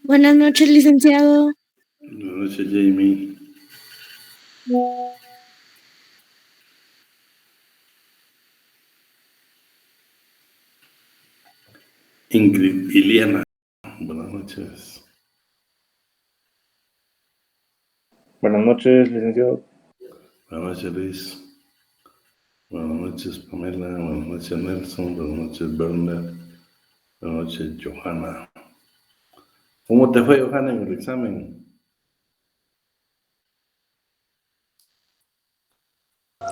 Buenas noches, licenciado. Buenas noches, Jamie. Ingrid Iliana. Buenas noches. Buenas noches, licenciado. Buenas noches, Luis. Buenas noches, Pamela. Buenas noches, Nelson. Buenas noches, Bernard. Buenas noches, Johanna. ¿Cómo te fue, Johanna, en el examen?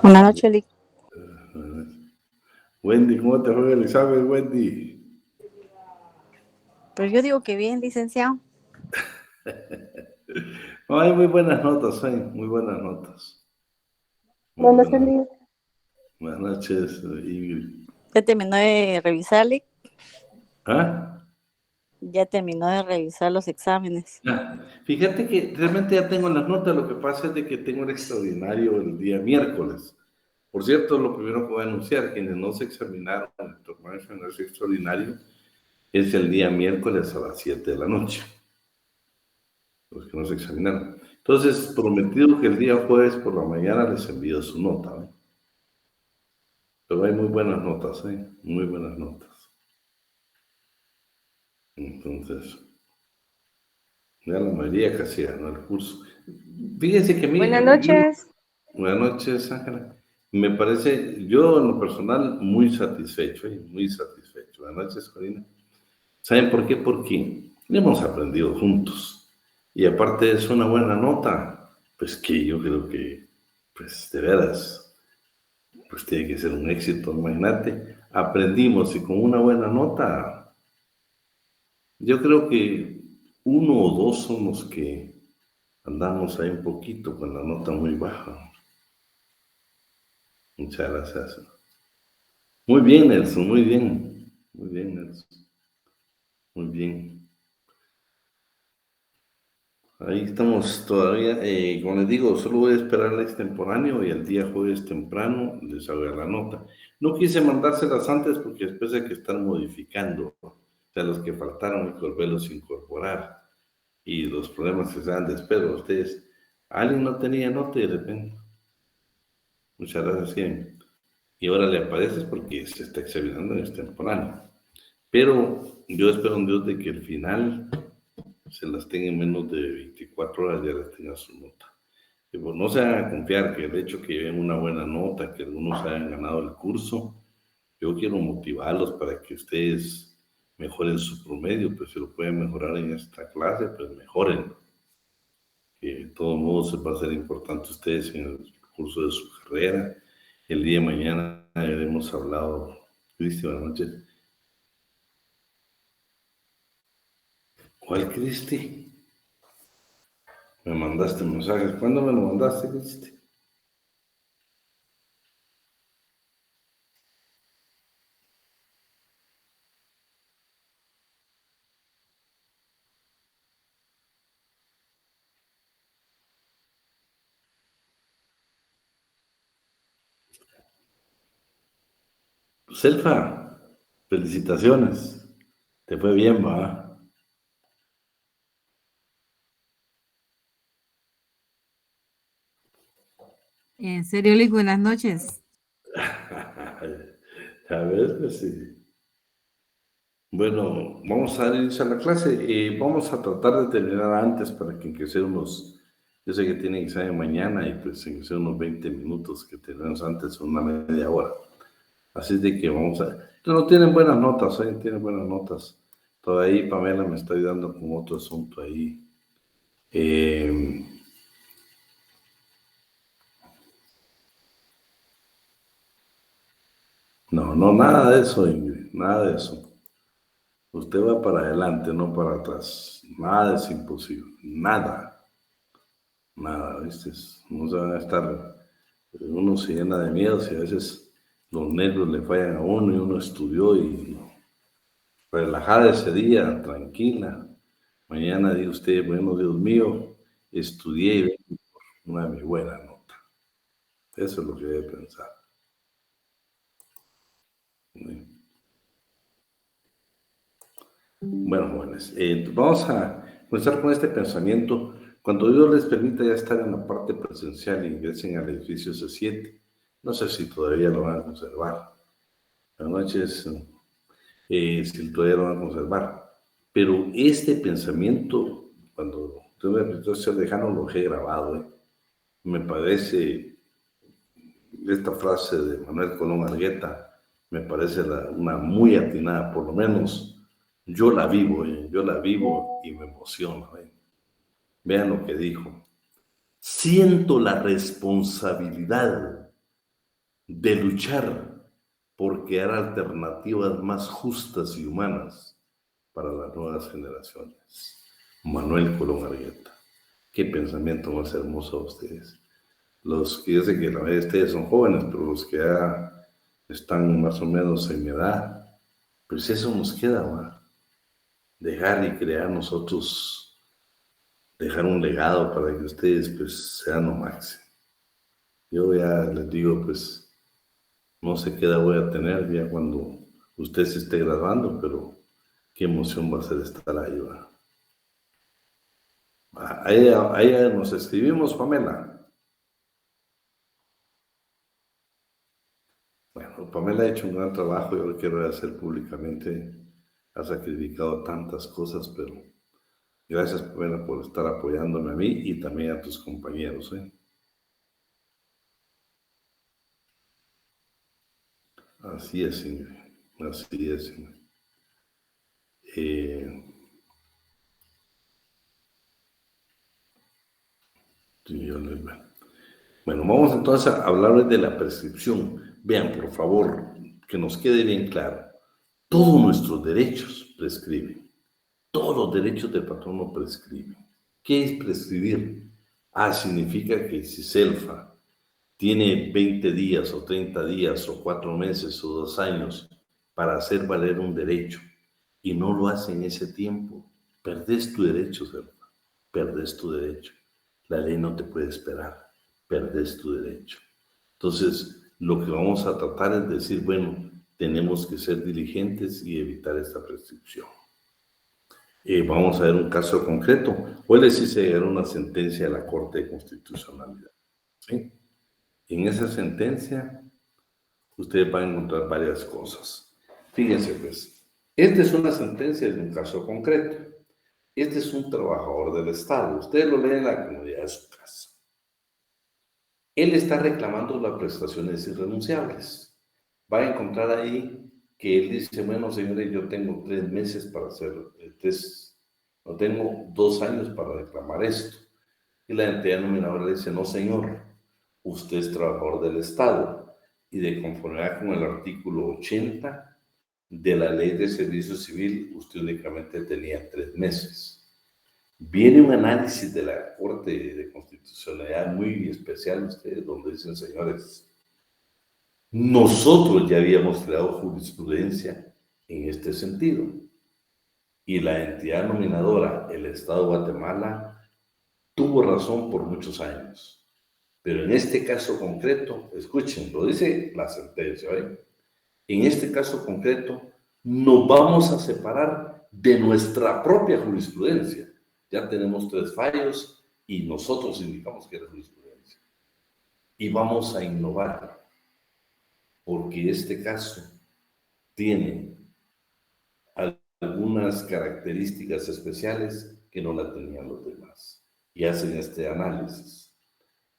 Buenas noches, Lic. Wendy, ¿cómo te fue el examen, Wendy? Pero yo digo que bien, licenciado. No, hay muy buenas notas, muy buenas notas. Buenas noches. Buenas noches, Ingrid. ¿Ya terminó de revisar, Lic? ¿Ah? Ya terminó de revisar los exámenes. Fíjate que realmente ya tengo las notas, lo que pasa es de que tengo un extraordinario el día miércoles. Por cierto, lo primero que voy a anunciar, quienes no se examinaron, tomaron examen extraordinario, es el día miércoles a las 7 de la noche. Los que no se examinaron. Entonces, prometido que el día jueves por la mañana les envío su nota. Pero hay muy buenas notas, muy buenas notas. Entonces, ya la mayoría casi ganó el curso. Fíjense que a mí... Buenas noches. Buenas noches, Ángela. Me parece, yo en lo personal, muy satisfecho, muy satisfecho. Buenas noches, Corina. ¿Saben por qué? Porque hemos aprendido juntos. Y aparte es una buena nota, pues que yo creo que, pues de veras, pues tiene que ser un éxito. Imagínate, aprendimos y con una buena nota, yo creo que uno o dos son los que andamos ahí un poquito con la nota muy baja. Muchas gracias. Muy bien, Nelson, muy bien. Muy bien, Nelson. Muy bien. Ahí estamos todavía. Como les digo, solo voy a esperar el extemporáneo y el día jueves temprano les hago la nota. No quise mandárselas antes porque después hay que estar modificando. O sea, los que faltaron hay que volverlos a incorporar. Y los problemas que se dan después, ustedes, alguien no tenía nota y de repente. Muchas gracias, Jaime. Y ahora le apareces porque se está examinando en extemporáneo. Pero yo espero en Dios de que al final se las tenga en menos de 24 horas, ya les tenga su nota. Y pues no se hagan a confiar que el hecho que lleven una buena nota, que algunos hayan ganado el curso, yo quiero motivarlos para que ustedes mejoren su promedio, pues si lo pueden mejorar en esta clase, pues mejoren. Que de todos modos va a ser importante ustedes en el curso de su carrera. El día de mañana hemos hablado, Cristi, buenas noches. ¿Cuál Cristi? Me mandaste mensajes. ¿Cuándo me lo mandaste, Cristi? Selfa, felicitaciones. Te fue bien, va. En serio, Lick, buenas noches. A ver, pues sí. Bueno, vamos a dar inicio a la clase. Vamos a tratar de terminar antes para que sea unos... Yo sé que tienen examen mañana y pues en que sea unos 20 minutos que tenemos antes, una media hora. Así de que vamos a... No tienen buenas notas, tienen buenas notas. Todavía Pamela me está ayudando con otro asunto ahí. No, nada de eso, Ingrid, nada de eso. Usted va para adelante, no para atrás. Nada es imposible, nada, ¿viste? No se van a estar, uno se llena de miedos y a veces los nervios le fallan a uno y uno estudió y no. Relajada ese día, tranquila. Mañana diga usted, bueno, Dios mío, estudié y vengo por una muy buena nota. Eso es lo que debe pensar. Bueno, jóvenes, vamos a comenzar con este pensamiento. Cuando Dios les permita ya estar en la parte presencial e ingresen al edificio C7, no sé si todavía lo van a conservar. Buenas noches, si todavía lo van a conservar. Pero este pensamiento, cuando tuve la presentación de Jano, lo he grabado. Me parece, esta frase de Manuel Colón Argueta, me parece una muy atinada, por lo menos yo la vivo y me emociona. Vean lo que dijo. Siento la responsabilidad de luchar por crear alternativas más justas y humanas para las nuevas generaciones. Manuel Colón Argueta. Qué pensamiento más hermoso a ustedes. Los que yo sé que la mayoría de ustedes son jóvenes, pero los que ya están más o menos en mi edad, pues eso nos queda, ¿va? Dejar y crear nosotros, dejar un legado para que ustedes pues sean lo máximo. Yo ya les digo, pues no sé qué edad voy a tener ya cuando usted se esté graduando, pero qué emoción va a ser estar ahí, ¿va? Ahí nos escribimos, Pamela. Bueno, Pamela ha hecho un gran trabajo, yo lo quiero hacer públicamente, ha sacrificado tantas cosas, pero gracias, Pamela, por estar apoyándome a mí y también a tus compañeros. Así es, Ingrid, así es, Ingrid. Bueno, vamos entonces a hablarles de la prescripción. Vean, por favor, que nos quede bien claro. Todos nuestros derechos prescriben. Todos los derechos del patrono prescriben. ¿Qué es prescribir? Significa que si Celfa tiene 20 días o 30 días o 4 meses o 2 años para hacer valer un derecho y no lo hace en ese tiempo, perdés tu derecho, Celfa. Perdés tu derecho. La ley no te puede esperar. Perdés tu derecho. Entonces, lo que vamos a tratar es decir, bueno, tenemos que ser diligentes y evitar esta prescripción. Vamos a ver un caso concreto. Hoy les hice llegar una sentencia de la Corte de Constitucionalidad. ¿Sí? En esa sentencia, ustedes van a encontrar varias cosas. Fíjense, pues, esta es una sentencia de un caso concreto. Este es un trabajador del Estado. Ustedes lo leen en la comodidad de su casa. Él está reclamando las prestaciones irrenunciables. Va a encontrar ahí que él dice, bueno, señores, yo tengo 3 meses para hacer no tengo 2 años para reclamar esto. Y la entidad nominadora le dice, no, señor, usted es trabajador del Estado y de conformidad con el artículo 80 de la Ley de Servicio Civil, usted únicamente tenía 3 meses. Viene un análisis de la Corte de Constitucionalidad muy especial, ustedes, donde dicen, señores, nosotros ya habíamos creado jurisprudencia en este sentido. Y la entidad nominadora, el Estado de Guatemala, tuvo razón por muchos años. Pero en este caso concreto, escuchen, lo dice la sentencia, ¿eh? En este caso concreto, nos vamos a separar de nuestra propia jurisprudencia. Ya tenemos 3 fallos y nosotros indicamos que era jurisprudencia. Y vamos a innovar, porque este caso tiene algunas características especiales que no la tenían los demás. Y hacen este análisis.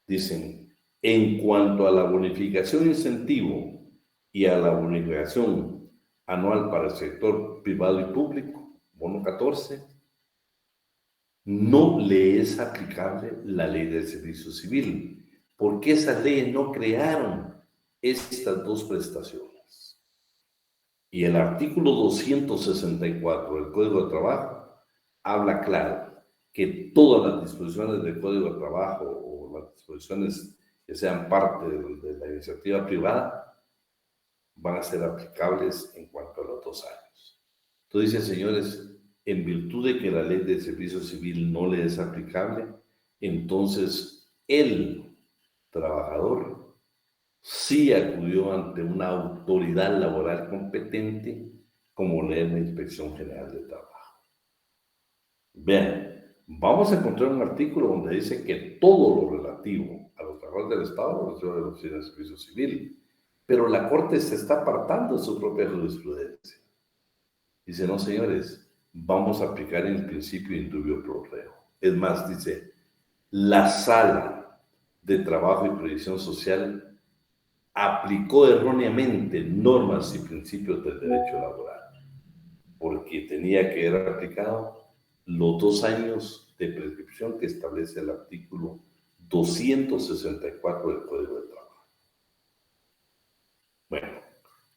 Dicen, en cuanto a la bonificación incentivo y a la bonificación anual para el sector privado y público, bono 14, no le es aplicable la ley del servicio civil, porque esas leyes no crearon estas 2 prestaciones. Y el artículo 264 del Código de Trabajo habla claro que todas las disposiciones del Código de Trabajo o las disposiciones que sean parte de la iniciativa privada van a ser aplicables en cuanto a los 2 años. Entonces dice, señores, en virtud de que la ley de servicio civil no le es aplicable, entonces el trabajador sí acudió ante una autoridad laboral competente como la Inspección General de Trabajo. Vean, Vamos a encontrar un artículo donde dice que todo lo relativo a los trabajadores del Estado lo resuelve la Oficina de Servicio Civil, pero la Corte se está apartando de su propia jurisprudencia. Dice, no, señores, vamos a aplicar el principio de indubio pro reo. Es más, dice, la Sala de Trabajo y Previsión Social aplicó erróneamente normas y principios del derecho laboral, porque tenía que haber aplicado los 2 años de prescripción que establece el artículo 264 del Código de Trabajo. Bueno,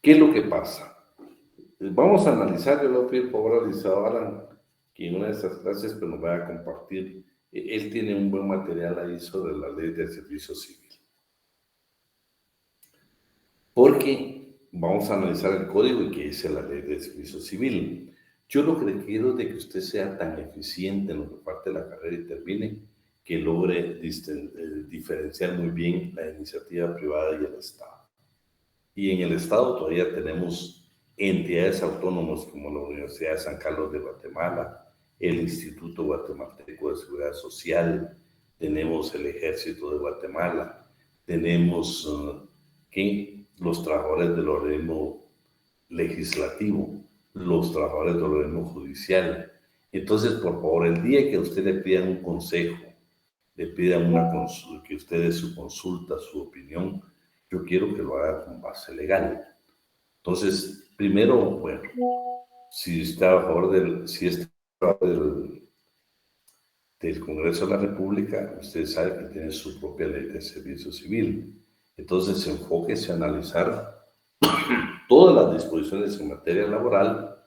¿qué es lo que pasa? Vamos a analizar, yo le voy a pedir por favor a Licenciado Alan, que en una de estas clases pues, nos vaya a compartir. Él tiene un buen material ahí sobre la ley del servicio civil. Porque vamos a analizar el código y qué dice la ley del servicio civil. Yo lo que quiero es de que usted sea tan eficiente en lo que parte de la carrera y termine, que logre diferenciar muy bien la iniciativa privada y el Estado. Y en el Estado todavía tenemos entidades autónomas como la Universidad de San Carlos de Guatemala, el Instituto Guatemalteco de Seguridad Social, tenemos el Ejército de Guatemala, tenemos los trabajadores del organismo legislativo, los trabajadores del organismo judicial. Entonces, por favor, el día que a usted le pidan un consejo, le pidan que usted dé su consulta, su opinión, yo quiero que lo haga con base legal. Entonces, primero, bueno, si está a favor del Congreso de la República, usted sabe que tiene su propia ley de servicio civil. Entonces, enfóquese a analizar todas las disposiciones en materia laboral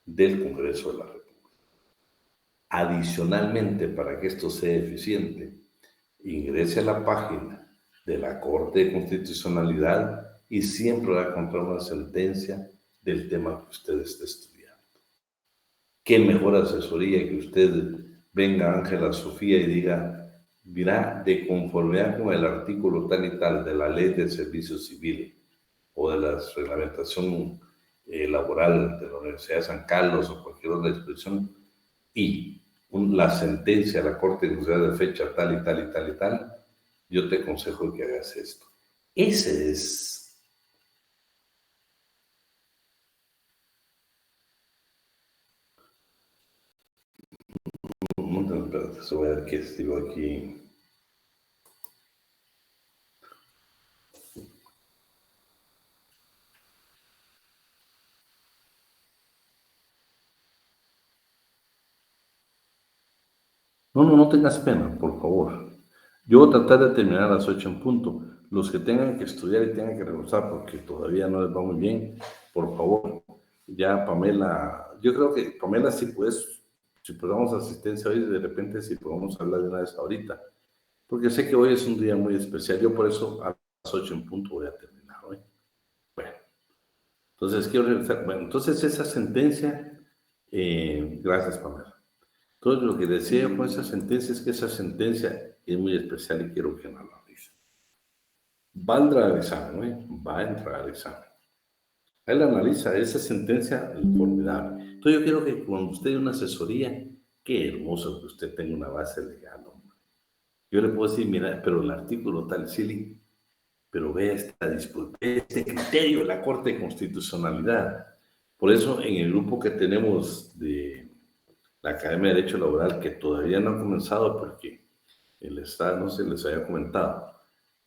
del Congreso de la República. Adicionalmente, para que esto sea eficiente, ingrese a la página de la Corte de Constitucionalidad y siempre va a encontrar una sentencia del tema que usted esté estudiando. Qué mejor asesoría que usted venga, Ángela Sofía, y diga, mira, de conformidad con el artículo tal y tal de la Ley del Servicio Civil o de la reglamentación laboral de la Universidad de San Carlos o cualquier otra disposición, y la sentencia de la Corte de Justicia de fecha tal y tal y tal y tal, yo te aconsejo que hagas esto. Ese es... No, espérate, eso voy a ver qué digo aquí. No tengas pena, por favor. Yo voy a tratar de terminar a las 8 en punto. Los que tengan que estudiar y tengan que regresar porque todavía no les va muy bien, por favor. Ya Pamela, yo creo que Pamela sí pues, si podamos asistencia hoy, de repente si podemos hablar de una vez ahorita. Porque sé que hoy es un día muy especial. Yo por eso a las 8 en punto voy a terminar hoy. Bueno, entonces quiero regresar. Bueno, entonces esa sentencia, gracias Pamela. Entonces, lo que decía con esa sentencia es que esa sentencia es muy especial y quiero que la analice. Va a entrar al examen, ¿no? Va a entrar al examen. Él analiza esa sentencia formidable. Entonces, yo quiero que cuando usted dé una asesoría, qué hermoso que usted tenga una base legal, hombre. Yo le puedo decir, mira, pero el artículo tal, sí, pero ve este criterio de la Corte de Constitucionalidad. Por eso, en el grupo que tenemos de la Academia de Derecho Laboral, que todavía no ha comenzado porque el Estado no se les había comentado,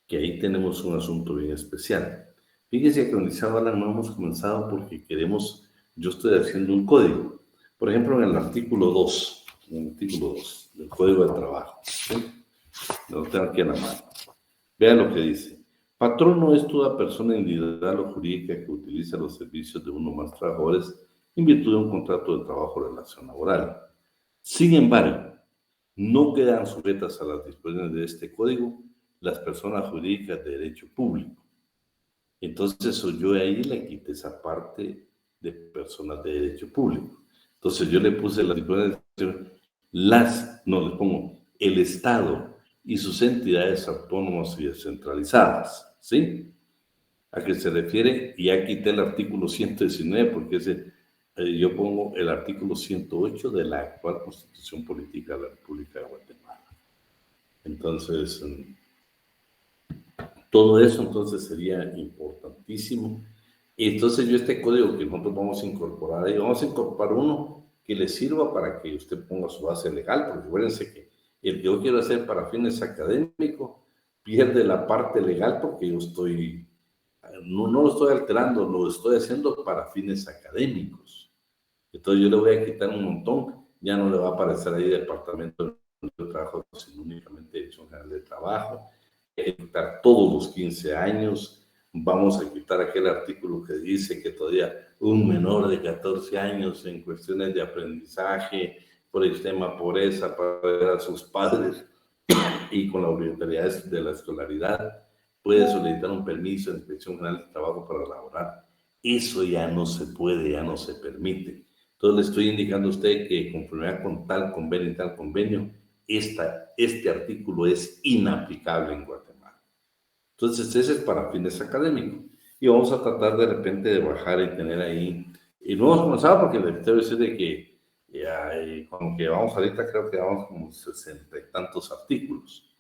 que ahí tenemos un asunto bien especial. Fíjese que con Licenciado Alan no hemos comenzado porque queremos, yo estoy haciendo un código. Por ejemplo, en el artículo 2, del Código de Trabajo, ¿sí? Lo tengo aquí en la mano. Vean lo que dice. Patrono es toda persona individual o jurídica que utiliza los servicios de uno o más trabajadores en virtud de un contrato de trabajo o relación laboral. Sin embargo, no quedan sujetas a las disposiciones de este código las personas jurídicas de derecho público. Entonces, yo ahí le quité esa parte de personas de derecho público. Entonces, yo le puse las disposiciones, le pongo el Estado y sus entidades autónomas y descentralizadas, ¿sí? ¿A qué se refiere? Y ya quité el artículo 119 porque ese yo pongo el artículo 108 de la actual Constitución Política de la República de Guatemala. Entonces, todo eso entonces sería importantísimo. Entonces yo este código que nosotros vamos a incorporar ahí, vamos a incorporar uno que le sirva para que usted ponga su base legal, porque acuérdense que el que yo quiero hacer para fines académicos pierde la parte legal porque yo estoy, no lo estoy alterando, lo estoy haciendo para fines académicos. Entonces yo le voy a quitar un montón, ya no le va a aparecer ahí departamento de trabajo, sino únicamente Dirección General de Trabajo. Hay que quitar todos los 15 años, vamos a quitar aquel artículo que dice que todavía un menor de 14 años en cuestiones de aprendizaje, por extrema pobreza, para ver a sus padres y con la obligatoriedad de la escolaridad, puede solicitar un permiso de Inspección General de Trabajo para laborar. Eso ya no se puede, ya no se permite. Entonces le estoy indicando a usted que conforme con tal convenio y tal convenio, este artículo es inaplicable en Guatemala. Entonces ese es para fines académicos. Y vamos a tratar de repente de bajar y tener ahí. Y no hemos comenzado porque les quiero decir de que ya, como que vamos ahorita, creo que vamos como 60 y tantos artículos.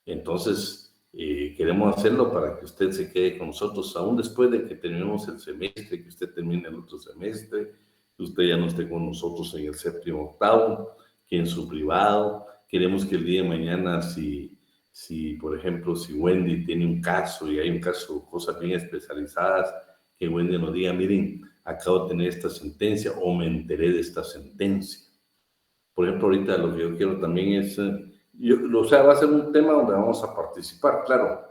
Entonces, queremos hacerlo para que usted se quede con nosotros, aún después de que terminemos el semestre, que usted termine el otro semestre, que usted ya no esté con nosotros en el séptimo, octavo, que en su privado. Queremos que el día de mañana, si por ejemplo, si Wendy tiene un caso y hay un caso, cosas bien especializadas, que Wendy nos diga, miren, acabo de tener esta sentencia o me enteré de esta sentencia. Por ejemplo, ahorita lo que yo quiero también es, o sea, va a ser un tema donde vamos a participar, claro,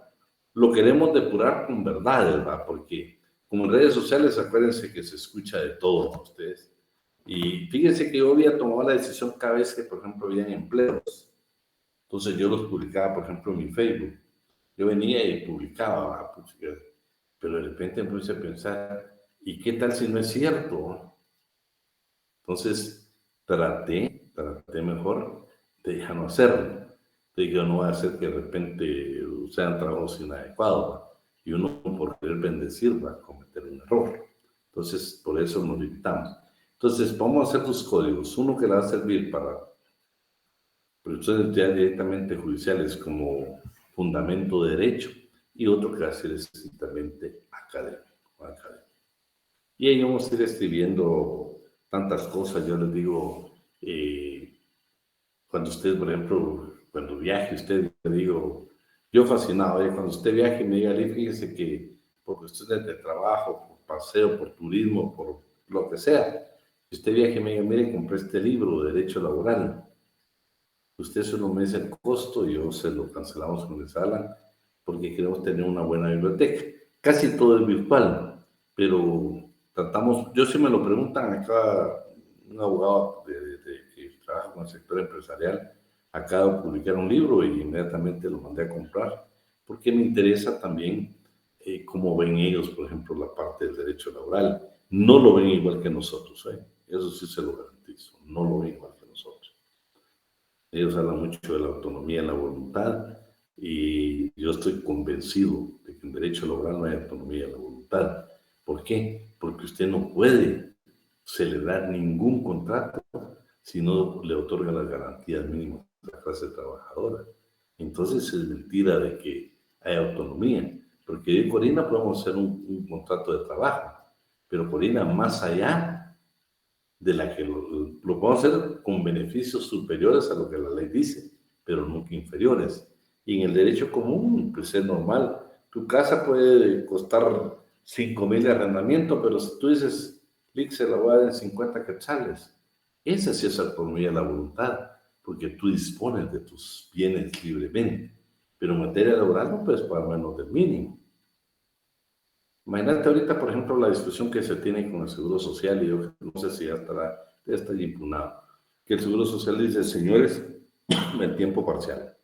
lo queremos depurar con verdades, ¿verdad? Porque como en redes sociales, acuérdense que se escucha de todo a ustedes. Y fíjense que yo había tomado la decisión cada vez que, por ejemplo, habían empleos. Entonces yo los publicaba, por ejemplo, en mi Facebook. Yo venía y publicaba, pues, pero de repente me puse a pensar, ¿y qué tal si no es cierto? Entonces traté mejor de ya no hacerlo. De que no va a hacer que de repente sean trabajos inadecuados, ¿va? Y uno por querer bendecir va a cometer un error. Entonces, por eso nos limitamos. Entonces, vamos a hacer dos códigos. Uno que le va a servir para procesos ya directamente judiciales como fundamento de derecho y otro que va a ser estrictamente académico. Y ahí vamos a ir escribiendo tantas cosas. Yo les digo, cuando usted, por ejemplo, cuando viaje usted, le digo, yo fascinado, cuando usted viaje me diga, fíjese que por cuestiones de trabajo, por paseo, por turismo, por lo que sea, si usted viaje me diga, mire, compré este libro de Derecho Laboral. Usted solo me dice el costo y yo se lo cancelamos con el sala porque queremos tener una buena biblioteca. Casi todo es virtual, pero tratamos, yo si me lo preguntan acá, un abogado que trabaja con el sector empresarial, acaba de publicar un libro y inmediatamente lo mandé a comprar porque me interesa también cómo ven ellos, por ejemplo, la parte del derecho laboral. No lo ven igual que nosotros, eso sí se lo garantizo, no lo ven igual que nosotros. Ellos hablan mucho de la autonomía y la voluntad, y yo estoy convencido de que en derecho laboral no hay autonomía y la voluntad. ¿Por qué? Porque usted no puede celebrar ningún contrato si no le otorga las garantías mínimas a la clase trabajadora. Entonces es mentira de que hay autonomía, porque yo y Corina podemos hacer un contrato de trabajo, pero Corina, más allá de la que lo podemos hacer con beneficios superiores a lo que la ley dice, pero nunca inferiores. Y en el derecho común, pues es normal. Tu casa puede costar 5,000 de arrendamiento, pero si tú dices, Lick, se la voy a dar en 50 quetzales, esa sí es autonomía de la voluntad, porque tú dispones de tus bienes libremente. Pero en materia laboral no puedes pagar menos del mínimo. Imagínate ahorita, por ejemplo, la discusión que se tiene con el Seguro Social, y yo no sé si ya está impugnado, que el Seguro Social dice, señores, el tiempo parcial,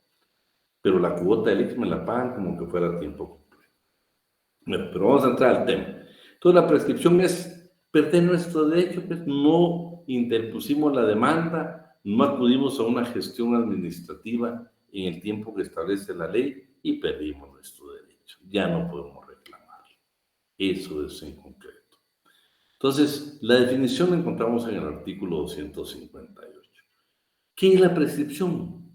pero la cuota del IX me la pagan como que fuera tiempo completo. Pero vamos a entrar al tema. Entonces, la prescripción es perder nuestro derecho, pues no interpusimos la demanda, no acudimos a una gestión administrativa en el tiempo que establece la ley y perdimos nuestro derecho. Ya no podemos reclamar. Eso es en concreto. Entonces, la definición la encontramos en el artículo 258. ¿Qué es la prescripción?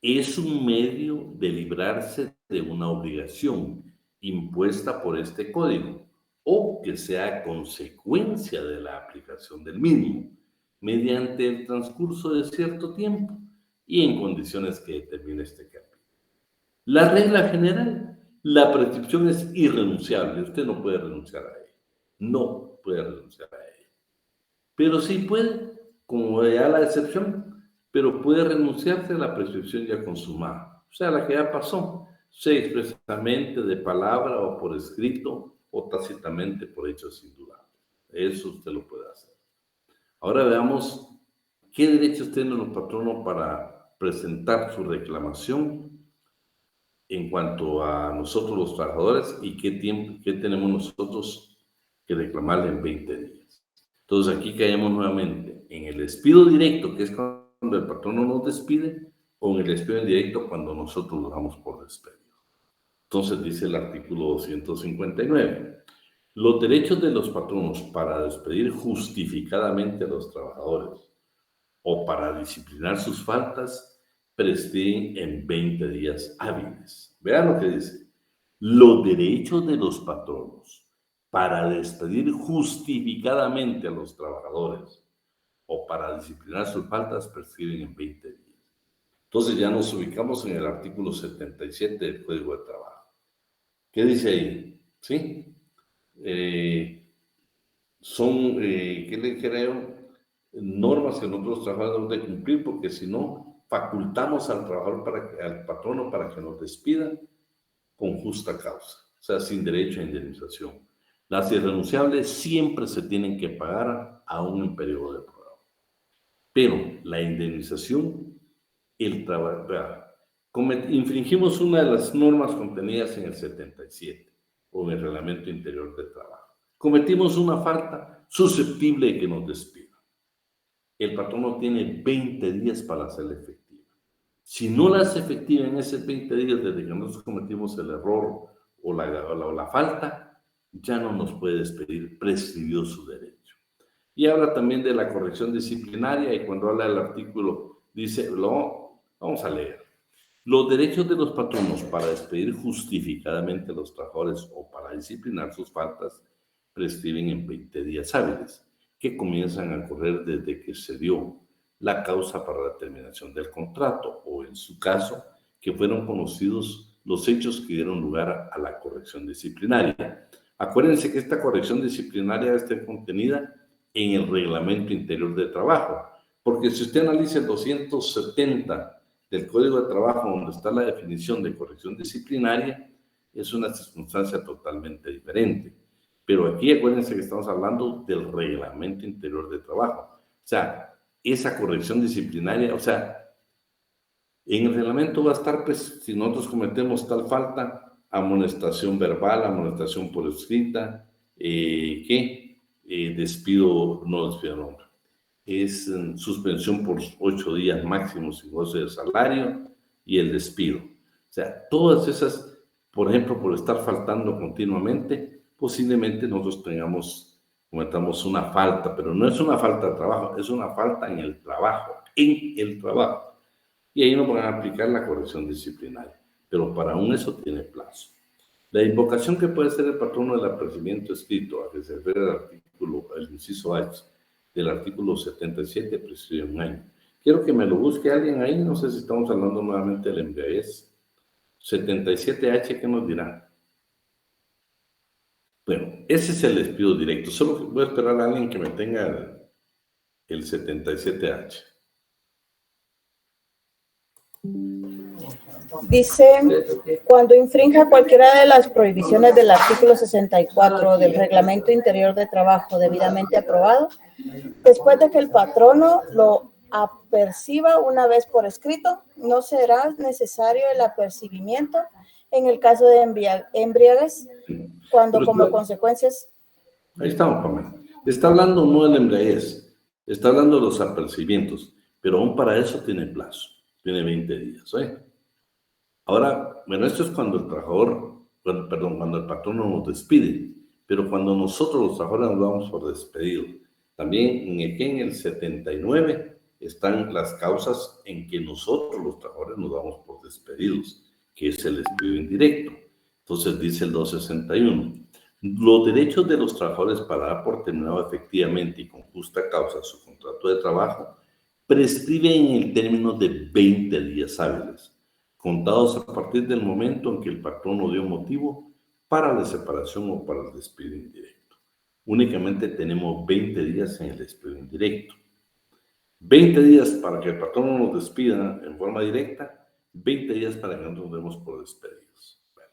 Es un medio de librarse de una obligación impuesta por este código o que sea consecuencia de la aplicación del mismo mediante el transcurso de cierto tiempo y en condiciones que determine este capítulo. La regla general, la prescripción es irrenunciable. Usted no puede renunciar a ella. No puede renunciar a ella. Pero sí puede, como ya la excepción, pero puede renunciarse a la prescripción ya consumada. O sea, la que ya pasó, sea expresamente de palabra o por escrito o tácitamente por hechos indudable. Eso usted lo puede hacer. Ahora veamos qué derechos tienen los patronos para presentar su reclamación en cuanto a nosotros los trabajadores y qué tenemos nosotros que reclamarle en 20 días. Entonces aquí caemos nuevamente en el despido directo, que es cuando el patrono nos despide, o en el despido indirecto cuando nosotros lo damos por despedido. Entonces dice el artículo 259. Los derechos de los patronos para despedir justificadamente a los trabajadores o para disciplinar sus faltas prescriben en 20 días hábiles. Vean lo que dice. Los derechos de los patronos para despedir justificadamente a los trabajadores o para disciplinar sus faltas prescriben en 20 días. Entonces ya nos ubicamos en el artículo 77 del Código de Trabajo. ¿Qué dice ahí? ¿Sí? ¿Qué le creo? Normas que nosotros trabajadores debemos de cumplir, porque si no, facultamos al trabajador, al patrono, para que nos despida con justa causa, o sea, sin derecho a indemnización. Las irrenunciables siempre se tienen que pagar aún en periodo de prueba. Pero la indemnización, infringimos una de las normas contenidas en el 77 o en el Reglamento Interior de Trabajo. Cometimos una falta susceptible de que nos despida. El patrono tiene 20 días para hacerla efectiva. Si no la hace efectiva en esos 20 días desde que nosotros cometimos el error o la falta, ya no nos puede despedir, prescribió su derecho. Y habla también de la corrección disciplinaria, y cuando habla del artículo, dice, vamos a leer. Los derechos de los patronos para despedir justificadamente a los trabajadores o para disciplinar sus faltas prescriben en 20 días hábiles, que comienzan a correr desde que se dio la causa para la terminación del contrato, o en su caso, que fueron conocidos los hechos que dieron lugar a la corrección disciplinaria. Acuérdense que esta corrección disciplinaria está contenida en el Reglamento Interior de Trabajo, porque si usted analiza el 270 del Código de Trabajo, donde está la definición de corrección disciplinaria, es una circunstancia totalmente diferente. Pero aquí acuérdense que estamos hablando del Reglamento Interior de Trabajo. O sea, esa corrección disciplinaria, o sea, en el reglamento va a estar, pues, si nosotros cometemos tal falta, amonestación verbal, amonestación por escrita, despido, no despido, no. Es suspensión por 8 días máximo sin goce de salario y el despido. O sea, todas esas, por ejemplo, por estar faltando continuamente, posiblemente nosotros cometamos una falta, pero no es una falta de trabajo, es una falta en el trabajo, Y ahí nos van a aplicar la corrección disciplinaria, pero para aún eso tiene plazo. La invocación que puede hacer el patrono del apercibimiento escrito, a que se refiere al artículo, el inciso H, del artículo 77, prescribe 1 año. Quiero que me lo busque alguien ahí, no sé si estamos hablando nuevamente del embriaguez. 77H, ¿qué nos dirá? Bueno, ese es el despido directo. Solo voy a esperar a alguien que me tenga el 77H. Dice, cuando infrinja cualquiera de las prohibiciones del artículo 64 del Reglamento Interior de Trabajo debidamente aprobado, después de que el patrono lo aperciba una vez por escrito, no será necesario el apercibimiento en el caso de embriaguez, cuando como consecuencias... Ahí estamos, Pamela. Está hablando no del embriaguez, está hablando de los apercibimientos, pero aún para eso tiene plazo, tiene 20 días, ¿eh? Ahora, bueno, esto es cuando el trabajador, cuando el patrono nos despide, pero cuando nosotros los trabajadores nos damos por despedidos, también en el 79 están las causas en que nosotros los trabajadores nos damos por despedidos, que es el despido indirecto. Entonces dice el 261, los derechos de los trabajadores para dar por terminado efectivamente y con justa causa su contrato de trabajo prescriben en el término de 20 días hábiles, contados a partir del momento en que el patrono dio motivo para la separación o para el despido indirecto. Únicamente tenemos 20 días en el despido indirecto. 20 días para que el patrono nos despida en forma directa, 20 días para que nosotros nos demos por despedidos. Bueno,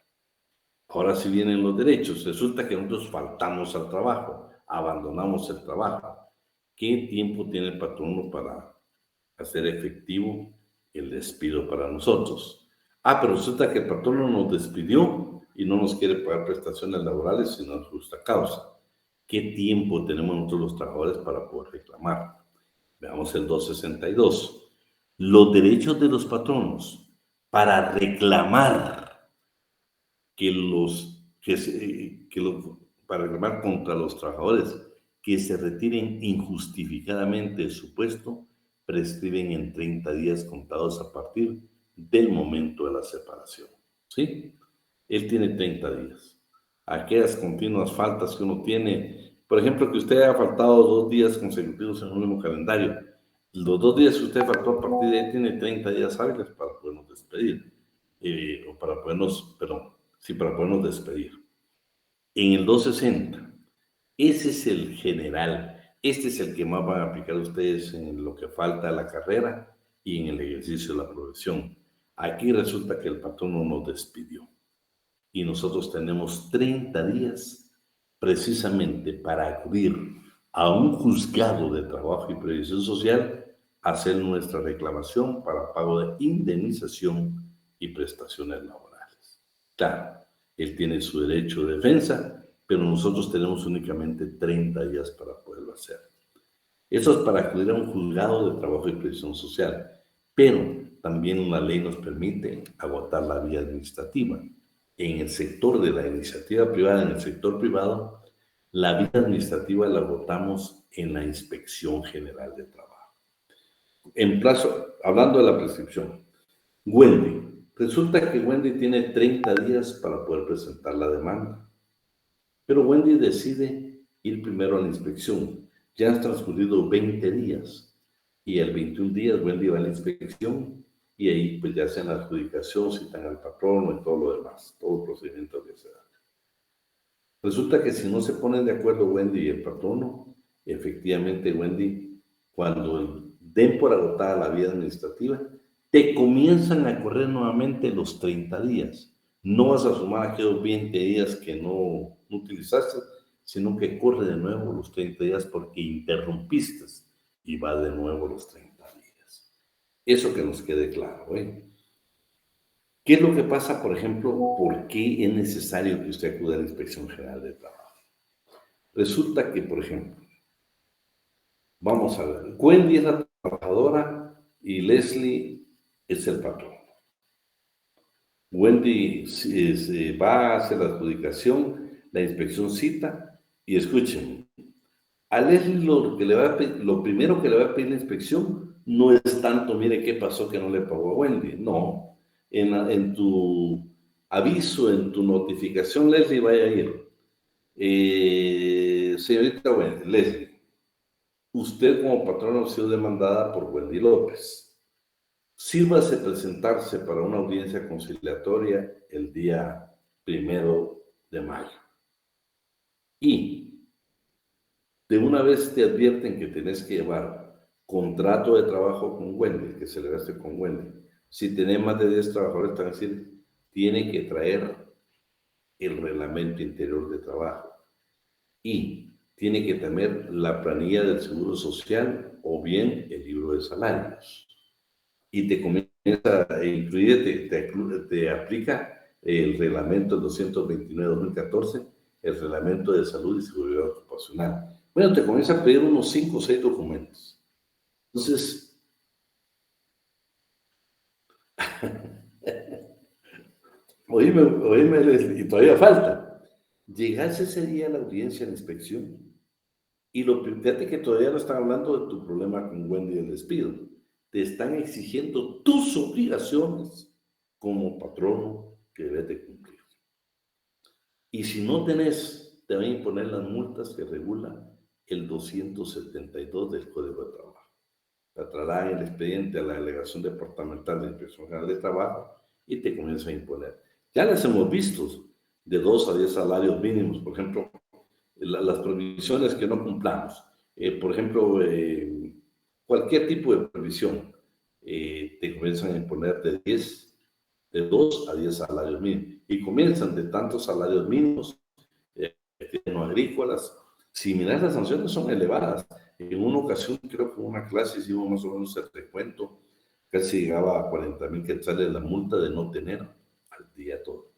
ahora sí vienen los derechos. Resulta que nosotros faltamos al trabajo, abandonamos el trabajo. ¿Qué tiempo tiene el patrono para hacer efectivo el despido para nosotros? Pero resulta que el patrono nos despidió y no nos quiere pagar prestaciones laborales sino en justa causa. ¿Qué tiempo tenemos nosotros los trabajadores para poder reclamar? Veamos el 262. Los derechos de los patronos para reclamar para reclamar contra los trabajadores que se retiren injustificadamente de su puesto prescriben en 30 días contados a partir del momento de la separación. ¿Sí? Él tiene 30 días. Aquellas continuas faltas que uno tiene, por ejemplo, que usted haya faltado 2 días consecutivos en un mismo calendario, los 2 días que usted faltó a partir de ahí tiene 30 días hábiles para podernos despedir, para podernos despedir. En el 260, ese es el general, este es el que más van a aplicar ustedes en lo que falta a la carrera y en el ejercicio de la profesión. Aquí resulta que el patrono nos despidió y nosotros tenemos 30 días precisamente para acudir a un juzgado de trabajo y previsión social a hacer nuestra reclamación para pago de indemnización y prestaciones laborales. Claro, él tiene su derecho de defensa, pero nosotros tenemos únicamente 30 días para poderlo hacer. Eso es para acudir a un juzgado de trabajo y previsión social, pero también una ley nos permite agotar la vía administrativa. En el sector de la iniciativa privada, en el sector privado, la vía administrativa la agotamos en la Inspección General de Trabajo. Hablando de la prescripción, Wendy, resulta que Wendy tiene 30 días para poder presentar la demanda, pero Wendy decide ir primero a la inspección. Ya han transcurrido 20 días y el 21 días Wendy va a la inspección y ahí pues ya hacen la adjudicación, citan al patrono y todo lo demás, todo el procedimiento que se da. Resulta que si no se ponen de acuerdo Wendy y el patrono, efectivamente Wendy, cuando den por agotada la vía administrativa, te comienzan a correr nuevamente los 30 días. No vas a sumar aquellos 20 días que no utilizaste, sino que corre de nuevo los 30 días porque interrumpiste y va de nuevo los 30 días. Eso que nos quede claro, ¿eh? ¿Qué es lo que pasa, por ejemplo, por qué es necesario que usted acuda a la Inspección General de Trabajo? Resulta que, por ejemplo, vamos a ver, Wendy es la trabajadora y Leslie es el patrón. Wendy se va a hacer la adjudicación, la inspección cita y escuchen, a Leslie lo primero que le va a pedir la inspección no es tanto, mire qué pasó que no le pagó a Wendy, no. En tu aviso, en tu notificación, Leslie, vaya a ir. Señorita Wendy, Leslie, usted como patrona ha sido demandada por Wendy López. Sírvase presentarse para una audiencia conciliatoria el día 1 de mayo. Y de una vez te advierten que tenés que llevar contrato de trabajo con Wendy, que celebraste con Wendy. Si tenés más de 10 trabajadores, te van a decir, tiene que traer el reglamento interior de trabajo y tiene que tener la planilla del Seguro Social o bien el libro de salarios. Y te comienza a incluir, te aplica el reglamento 229-2014, el reglamento de salud y seguridad ocupacional. Bueno, te comienza a pedir unos 5 o 6 documentos. Entonces, oíme, y todavía falta. Llegas ese día a la audiencia de inspección y fíjate que todavía no están hablando de tu problema con Wendy del despido. Te están exigiendo tus obligaciones como patrono que debes de cumplir. Y si no tenés, te van a imponer las multas que regula el 272 del Código de Trabajo. La trasladan el expediente a la Delegación Departamental de Inspección General de Trabajo y te comienzan a imponer. Ya las hemos visto, de 2 a 10 salarios mínimos, por ejemplo, las provisiones que no cumplamos. Por ejemplo, cualquier tipo de provisión, te comienzan a imponer de 2 a 10 salarios mínimos. Y comienzan de tantos salarios mínimos, no agrícolas. Si miras, las sanciones son elevadas. En una ocasión, creo que en una clase hicimos más o menos el recuento, casi llegaba a 40,000 quetzales la multa de no tener al día todo.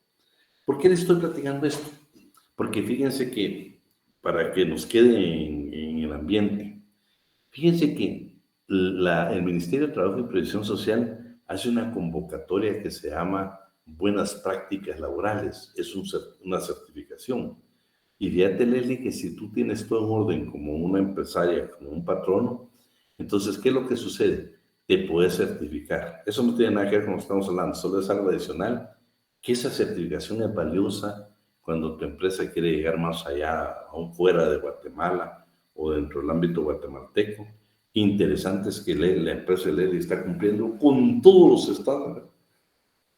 ¿Por qué les estoy platicando esto? Porque fíjense que, para que nos quede en el ambiente, fíjense que el Ministerio de Trabajo y Previsión Social hace una convocatoria que se llama Buenas Prácticas Laborales. Es una certificación. Y fíjate, Leslie, que si tú tienes todo en orden como una empresaria, como un patrono, entonces, ¿qué es lo que sucede? Te puedes certificar. Eso no tiene nada que ver con lo que estamos hablando, solo es algo adicional, que esa certificación es valiosa cuando tu empresa quiere llegar más allá, aún fuera de Guatemala o dentro del ámbito guatemalteco. Interesante es que la empresa Leslie está cumpliendo con todos los estándares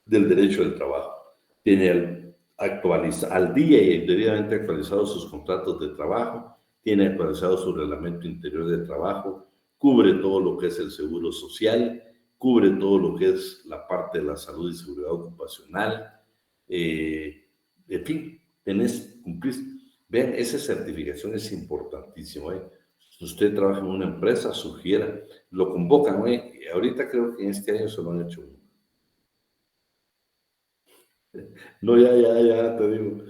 del derecho del trabajo. Tiene al día y debidamente actualizado sus contratos de trabajo, tiene actualizado su reglamento interior de trabajo, cubre todo lo que es el seguro social, cubre todo lo que es la parte de la salud y seguridad ocupacional, en fin, cumplís. Vean, esa certificación es importantísima. Si usted trabaja en una empresa, sugiera, lo convocan. Ahorita creo que en este año se lo han hecho. No, ya, te digo.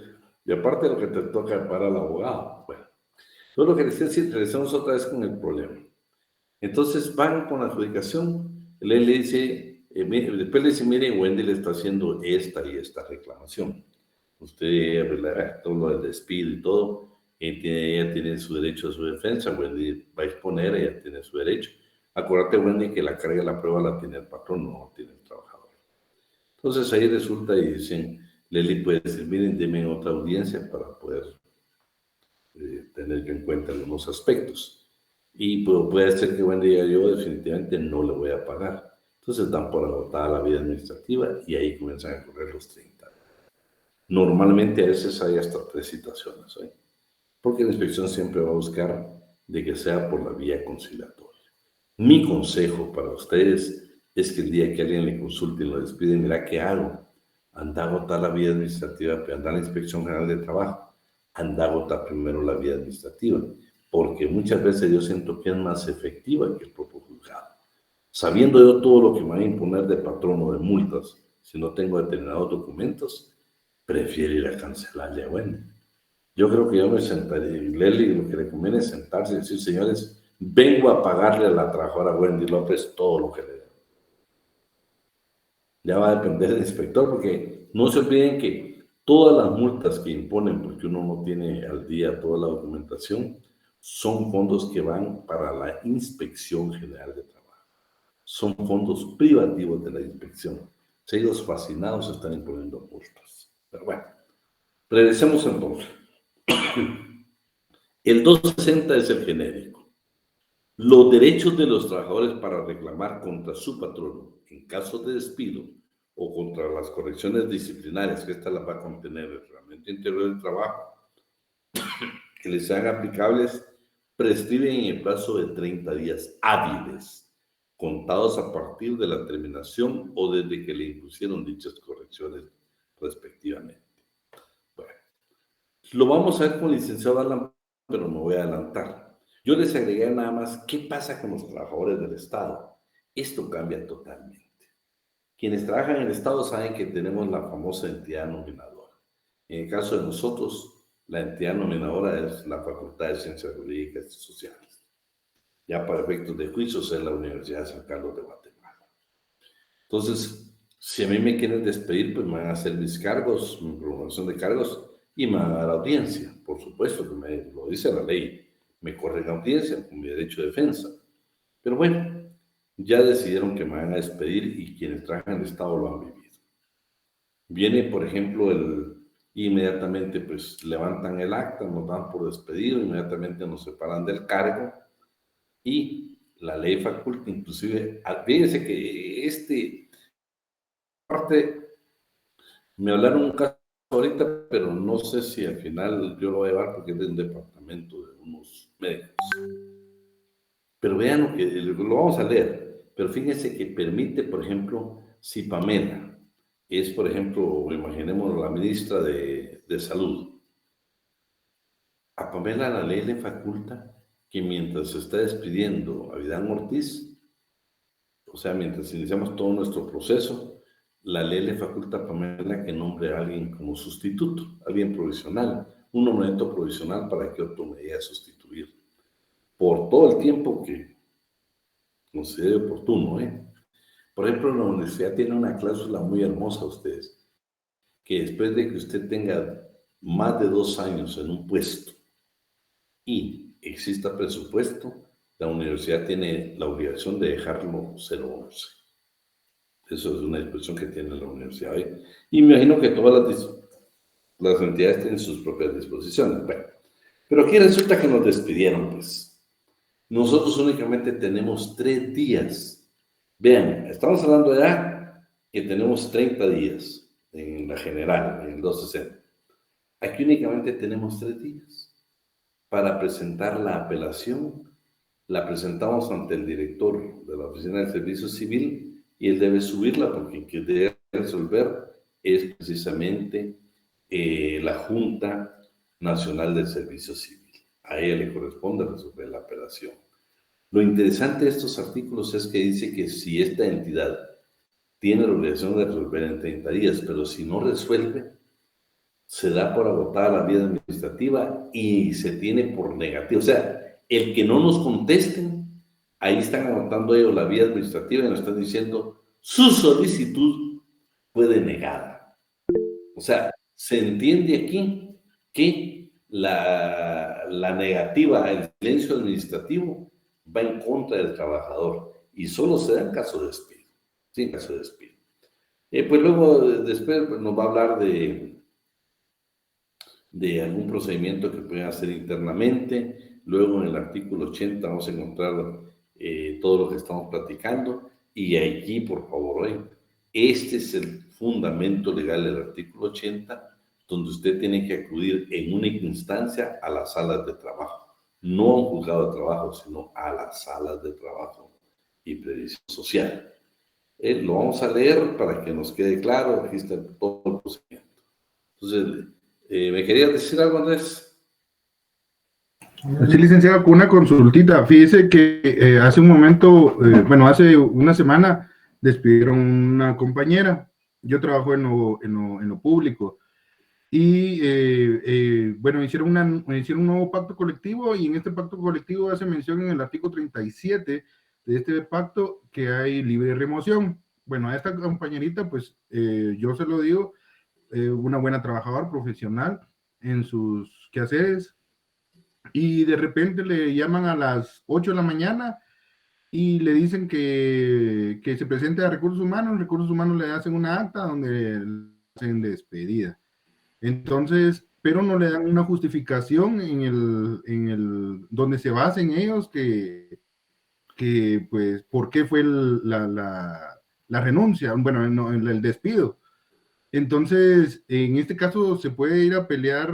Y aparte de lo que te toca para el abogado. Bueno, todo lo que decía, si regresamos otra vez con el problema. Entonces van con la adjudicación, le dice, después le dice, mire, Wendy le está haciendo esta y esta reclamación. Usted arreglará todo lo del despido y todo, ella tiene su derecho a su defensa, Wendy va a exponer, ella tiene su derecho. Acuérdate, Wendy, que la carga de la prueba la tiene el patrón, no tiene el trabajador. Entonces ahí resulta y dicen, Leslie puede decir, miren, denme otra audiencia para poder tener en cuenta algunos aspectos. Y puede ser que Wendy diga, yo definitivamente no le voy a pagar. Entonces dan por agotada la vida administrativa y ahí comienzan a correr los 30 años. Normalmente a veces hay hasta 3 citaciones, porque la inspección siempre va a buscar de que sea por la vía conciliatoria. Mi consejo para ustedes es que el día que alguien le consulte y lo despide, mira, ¿qué hago? Anda a agotar la vía administrativa, anda a la Inspección General de Trabajo, anda a agotar primero la vía administrativa, porque muchas veces yo siento que es más efectiva que el propio juzgado. Sabiendo yo todo lo que me van a imponer de patrón o de multas, si no tengo determinados documentos, prefiero ir a cancelarle a Wendy. Yo creo que yo me sentaría, Leslie, lo que le conviene es sentarse y decir, señores, vengo a pagarle a la trabajadora Wendy López todo lo que le debo. Ya va a depender del inspector, porque no se olviden que todas las multas que imponen, porque uno no tiene al día toda la documentación, son fondos que van para la Inspección General de Trabajo. Son fondos privativos de la inspección. Si ellos fascinados están imponiendo multas. Pero bueno, regresemos entonces. El 260 es el genérico. Los derechos de los trabajadores para reclamar contra su patrono en caso de despido o contra las correcciones disciplinarias, que esta las va a contener el Reglamento Interior del Trabajo, que les sean aplicables, prescriben en el plazo de 30 días hábiles, contados a partir de la terminación o desde que le impusieron dichas correcciones respectivamente. Bueno, lo vamos a ver con el licenciado Alan, pero me voy a adelantar. Yo les agregué nada más, ¿qué pasa con los trabajadores del Estado? Esto cambia totalmente. Quienes trabajan en el Estado saben que tenemos la famosa entidad nominadora. En el caso de nosotros, la entidad nominadora es la Facultad de Ciencias Jurídicas y Sociales. Ya para efectos de juicios es la Universidad de San Carlos de Guatemala. Entonces, si a mí me quieren despedir, pues me van a hacer mis cargos, mi promoción de cargos, y me van a dar audiencia. Por supuesto que me lo dice la ley, me corren audiencia con mi derecho de defensa. Pero bueno, ya decidieron que me van a despedir y quienes trabajan en el Estado lo han vivido. Viene, por ejemplo, inmediatamente pues levantan el acta, nos dan por despedido, inmediatamente nos separan del cargo y la ley faculta, inclusive, fíjense que parte, me hablaron un caso ahorita, pero no sé si al final yo lo voy a llevar porque es de un departamento de unos médicos. Pero vean lo vamos a leer, pero fíjense que permite, por ejemplo, si Pamela es, por ejemplo, imaginemos la ministra de Salud, a Pamela la ley le faculta que mientras se está despidiendo a Vidán Ortiz, o sea, mientras iniciamos todo nuestro proceso, la ley le faculta a Pamela que nombre a alguien como sustituto, alguien provisional, un nombramiento provisional para que otro me vaya a sustituir por todo el tiempo que considere oportuno. Por ejemplo, la universidad tiene una cláusula muy hermosa, ustedes, que después de que usted tenga más de 2 años en un puesto y exista presupuesto, la universidad tiene la obligación de dejarlo 011. Eso es una expresión que tiene la universidad hoy. Y me imagino que todas las entidades tienen sus propias disposiciones. Bueno, pero aquí resulta que nos despidieron, pues. Nosotros únicamente tenemos 3 días. Vean, estamos hablando ya que tenemos 30 días en la general, en el 260. Aquí únicamente tenemos 3 días para presentar la apelación. La presentamos ante el director de la Oficina del Servicio Civil y él debe subirla porque quien debe resolver es precisamente la Junta Nacional del Servicio Civil. A ella le corresponde resolver la apelación. Lo interesante de estos artículos es que dice que si esta entidad tiene la obligación de resolver en 30 días, pero si no resuelve, se da por agotada la vía administrativa y se tiene por negativa. O sea, el que no nos contesten, ahí están anotando ellos la vía administrativa y nos están diciendo su solicitud fue denegada. O sea, se entiende aquí que la negativa, el silencio administrativo va en contra del trabajador y solo se da en caso de despido, sin caso de despido. Pues luego, después nos va a hablar de algún procedimiento que pueden hacer internamente. Luego en el artículo 80 vamos a encontrar todo lo que estamos platicando y aquí, por favor, este es el fundamento legal del artículo 80, donde usted tiene que acudir en única instancia a las salas de trabajo. No a un juzgado de trabajo, sino a las salas de trabajo y previsión social. Lo vamos a leer para que nos quede claro. Aquí está todo el procedimiento. Entonces, ¿me querías decir algo, Andrés? Sí, licenciado, con una consultita. Fíjese que hace un momento, hace una semana, despidieron una compañera. Yo trabajo en lo público. Y hicieron un nuevo pacto colectivo y en este pacto colectivo hace mención en el artículo 37 de este pacto que hay libre remoción. Bueno, a esta compañerita, pues yo se lo digo, una buena trabajadora profesional en sus quehaceres y de repente le llaman a las 8 de la mañana y le dicen que se presente a Recursos Humanos le hacen una acta donde le hacen despedida. Entonces, pero no le dan una justificación en el donde se basen ellos que pues, ¿por qué fue la renuncia? Bueno, no, el despido. Entonces, en este caso se puede ir a pelear,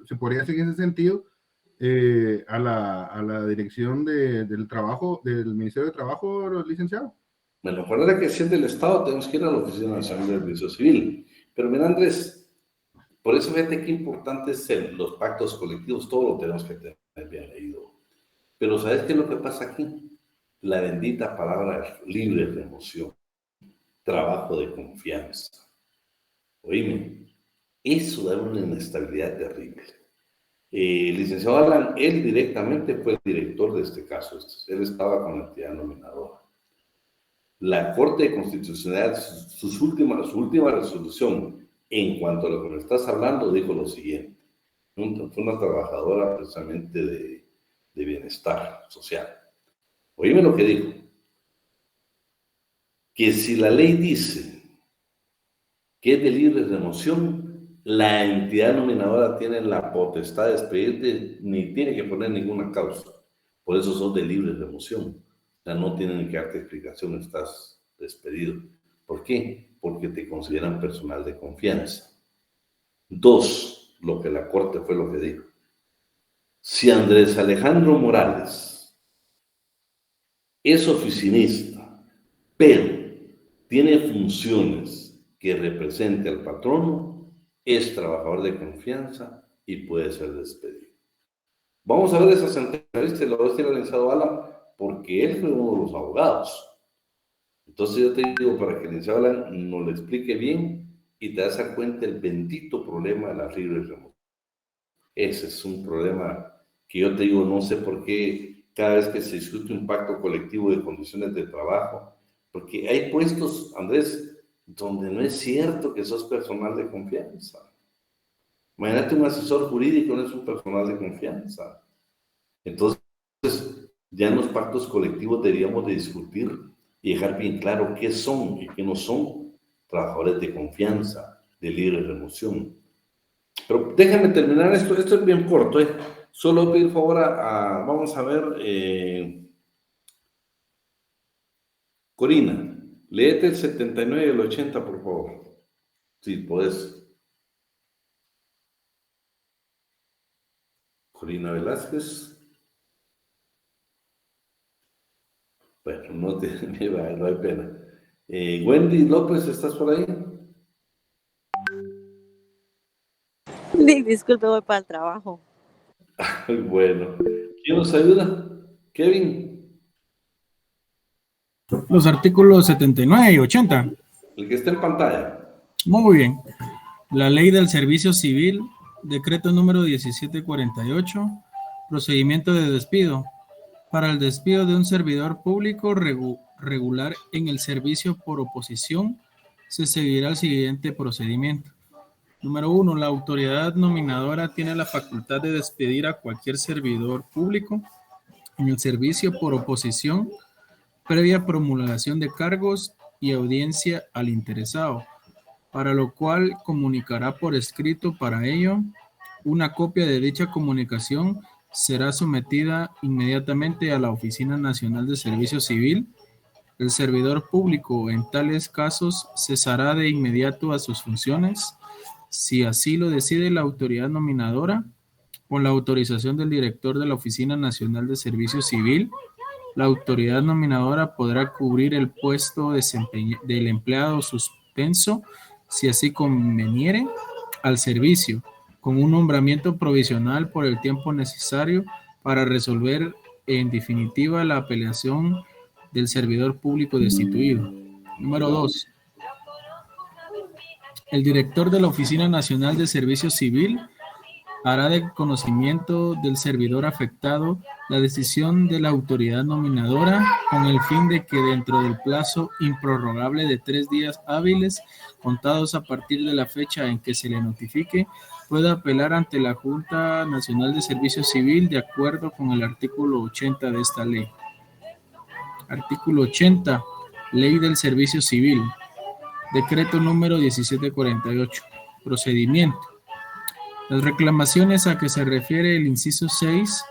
se podría hacer en ese sentido, a la dirección del trabajo, del Ministerio de Trabajo, licenciado. Bueno, acuérdate que si es del Estado, tenemos que ir a la Oficina Nacional del Servicio Civil. Pero mira, Andrés, por eso fíjate qué importante es los pactos colectivos, todo lo tenemos que tener bien leído. Pero ¿sabes qué es lo que pasa aquí? La bendita palabra libre remoción, trabajo de confianza. Oíme, eso da una inestabilidad terrible. El licenciado Alan, él directamente fue el director de este caso, él estaba con la entidad nominadora. La Corte de Constitucionalidad, su última resolución, en cuanto a lo que me estás hablando, dijo lo siguiente: fue una trabajadora precisamente de bienestar social. Oíme lo que dijo, que si la ley dice que es de libre remoción, la entidad nominadora tiene la potestad de despedirte, ni tiene que poner ninguna causa. Por eso sos de libre remoción. O sea, no tienen que darte explicación, estás despedido. ¿Por qué? Porque te consideran personal de confianza. 2, lo que la Corte fue lo que dijo. Si Andrés Alejandro Morales es oficinista, pero tiene funciones que represente al patrono, es trabajador de confianza y puede ser despedido. Vamos a ver esa sentencia, lo va a decir el licenciado Alan, porque él fue uno de los abogados. Entonces yo te digo, para que el licenciado Alan nos lo explique bien y te das cuenta del bendito problema de la libre remoción. Ese es un problema que yo te digo, no sé por qué cada vez que se discute un pacto colectivo de condiciones de trabajo, porque hay puestos, Andrés, donde no es cierto que sos personal de confianza. Imagínate, un asesor jurídico no es un personal de confianza. Entonces, ya en los pactos colectivos deberíamos de discutir y dejar bien claro qué son y qué no son trabajadores de confianza, de libre remoción. Pero déjame terminar esto es bien corto, Solo pedir favor vamos a ver, Corina, léete el 79 y el 80, por favor. Si podés. Corina Velázquez. Bueno, no hay pena. Wendy López, ¿estás por ahí? Disculpe, voy para el trabajo. Bueno, ¿quién nos ayuda? Kevin. Los artículos 79 y 80. El que está en pantalla. Muy bien. La Ley del Servicio Civil, decreto número 1748, procedimiento de despido. Para el despido de un servidor público regular en el servicio por oposición, se seguirá el siguiente procedimiento. Número 1. La autoridad nominadora tiene la facultad de despedir a cualquier servidor público en el servicio por oposición, previa promulgación de cargos y audiencia al interesado, para lo cual comunicará por escrito. Para ello, una copia de dicha comunicación será sometida inmediatamente a la Oficina Nacional de Servicio Civil. El servidor público en tales casos cesará de inmediato a sus funciones, si así lo decide la autoridad nominadora, con la autorización del director de la Oficina Nacional de Servicio Civil. La autoridad nominadora podrá cubrir el puesto del empleado suspenso, si así conveniere, al servicio, con un nombramiento provisional por el tiempo necesario para resolver en definitiva la apelación del servidor público destituido. Número 2. El director de la Oficina Nacional de Servicio Civil hará de conocimiento del servidor afectado la decisión de la autoridad nominadora, con el fin de que dentro del plazo improrrogable de 3 días hábiles contados a partir de la fecha en que se le notifique, pueda apelar ante la Junta Nacional de Servicio Civil de acuerdo con el artículo 80 de esta ley. Artículo 80. Ley del Servicio Civil. Decreto número 1748. Procedimiento. Las reclamaciones a que se refiere el inciso 6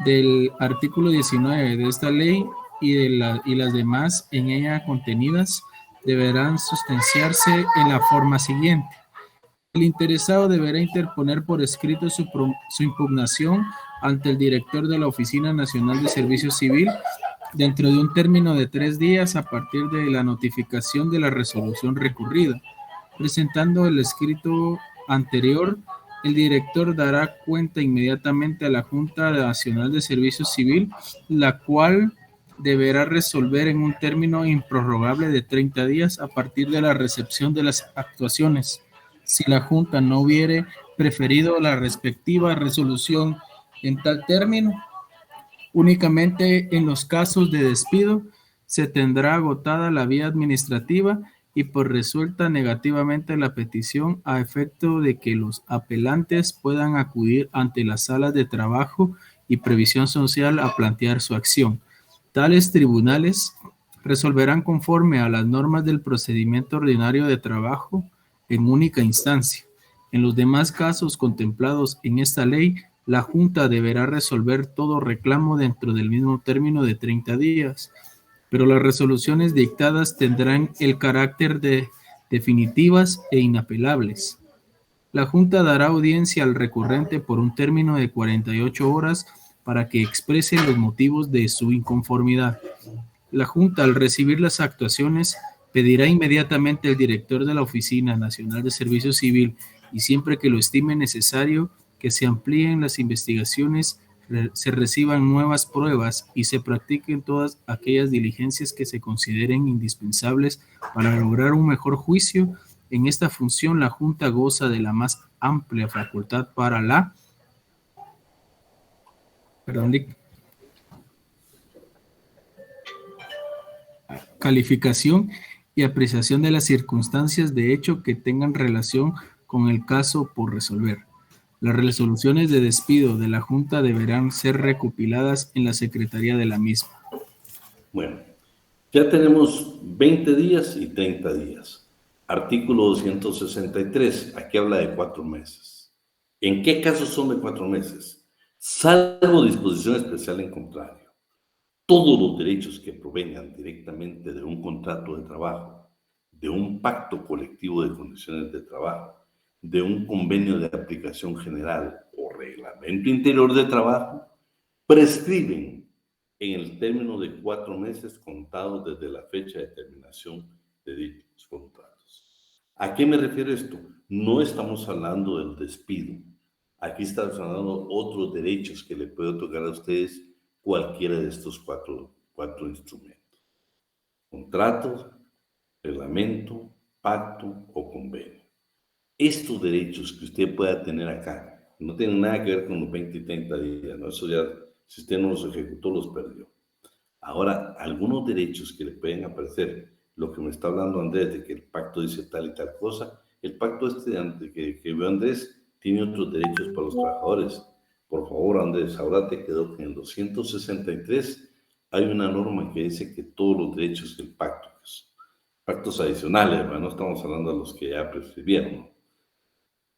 del artículo 19 de esta ley y las demás en ella contenidas deberán sustanciarse en la forma siguiente. El interesado deberá interponer por escrito su impugnación ante el director de la Oficina Nacional de Servicio Civil dentro de un término de 3 días a partir de la notificación de la resolución recurrida. Presentando el escrito anterior, el director dará cuenta inmediatamente a la Junta Nacional de Servicio Civil, la cual deberá resolver en un término improrrogable de 30 días a partir de la recepción de las actuaciones. Si la Junta no hubiere preferido la respectiva resolución en tal término, únicamente en los casos de despido se tendrá agotada la vía administrativa y por resuelta negativamente la petición a efecto de que los apelantes puedan acudir ante las salas de trabajo y previsión social a plantear su acción. Tales tribunales resolverán conforme a las normas del procedimiento ordinario de trabajo en única instancia. En los demás casos contemplados en esta ley, la Junta deberá resolver todo reclamo dentro del mismo término de 30 días, pero las resoluciones dictadas tendrán el carácter de definitivas e inapelables. La Junta dará audiencia al recurrente por un término de 48 horas para que exprese los motivos de su inconformidad. La Junta, al recibir las actuaciones, pedirá inmediatamente al director de la Oficina Nacional de Servicio Civil y siempre que lo estime necesario, que se amplíen las investigaciones, se reciban nuevas pruebas y se practiquen todas aquellas diligencias que se consideren indispensables para lograr un mejor juicio. En esta función, la Junta goza de la más amplia facultad para la calificación y apreciación de las circunstancias de hecho que tengan relación con el caso por resolver. Las resoluciones de despido de la Junta deberán ser recopiladas en la Secretaría de la misma. Bueno, ya tenemos 20 días y 30 días. Artículo 263, aquí habla de 4 meses. ¿En qué casos son de 4 meses? Salvo disposición especial en contrario. Todos los derechos que provengan directamente de un contrato de trabajo, de un pacto colectivo de condiciones de trabajo, de un convenio de aplicación general o reglamento interior de trabajo, prescriben en el término de 4 meses contados desde la fecha de terminación de dichos contratos. ¿A qué me refiero esto? No estamos hablando del despido. Aquí estamos hablando de otros derechos que le puede otorgar a ustedes cualquiera de estos cuatro instrumentos. Contrato, reglamento, pacto o convenio. Estos derechos que usted pueda tener acá no tienen nada que ver con los 20 y 30 días, ¿no? Eso ya, si usted no los ejecutó, los perdió. Ahora, algunos derechos que le pueden aparecer, lo que me está hablando Andrés, de que el pacto dice tal y tal cosa, el pacto que veo Andrés tiene otros derechos para los trabajadores. Por favor, Andrés, ahora te quedó que en el 263 hay una norma que dice que todos los derechos del pacto, pactos adicionales, ¿no? No estamos hablando de los que ya prescribieron, ¿no?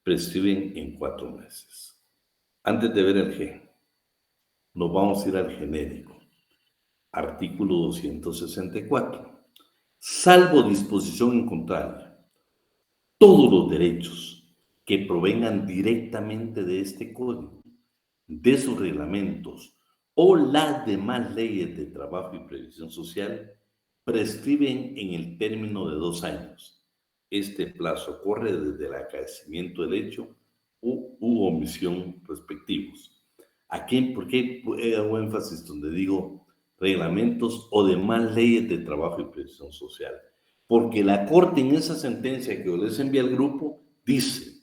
Prescriben en 4 meses. Antes de ver el G, nos vamos a ir al genérico. Artículo 264. Salvo disposición en contrario, todos los derechos que provengan directamente de este código, de sus reglamentos o las demás leyes de trabajo y previsión social, prescriben en el término de 2 años. Este plazo corre desde el acaecimiento del hecho u omisión respectivos. ¿Por qué hago énfasis donde digo reglamentos o demás leyes de trabajo y previsión social? Porque la Corte en esa sentencia que yo les envié al grupo dice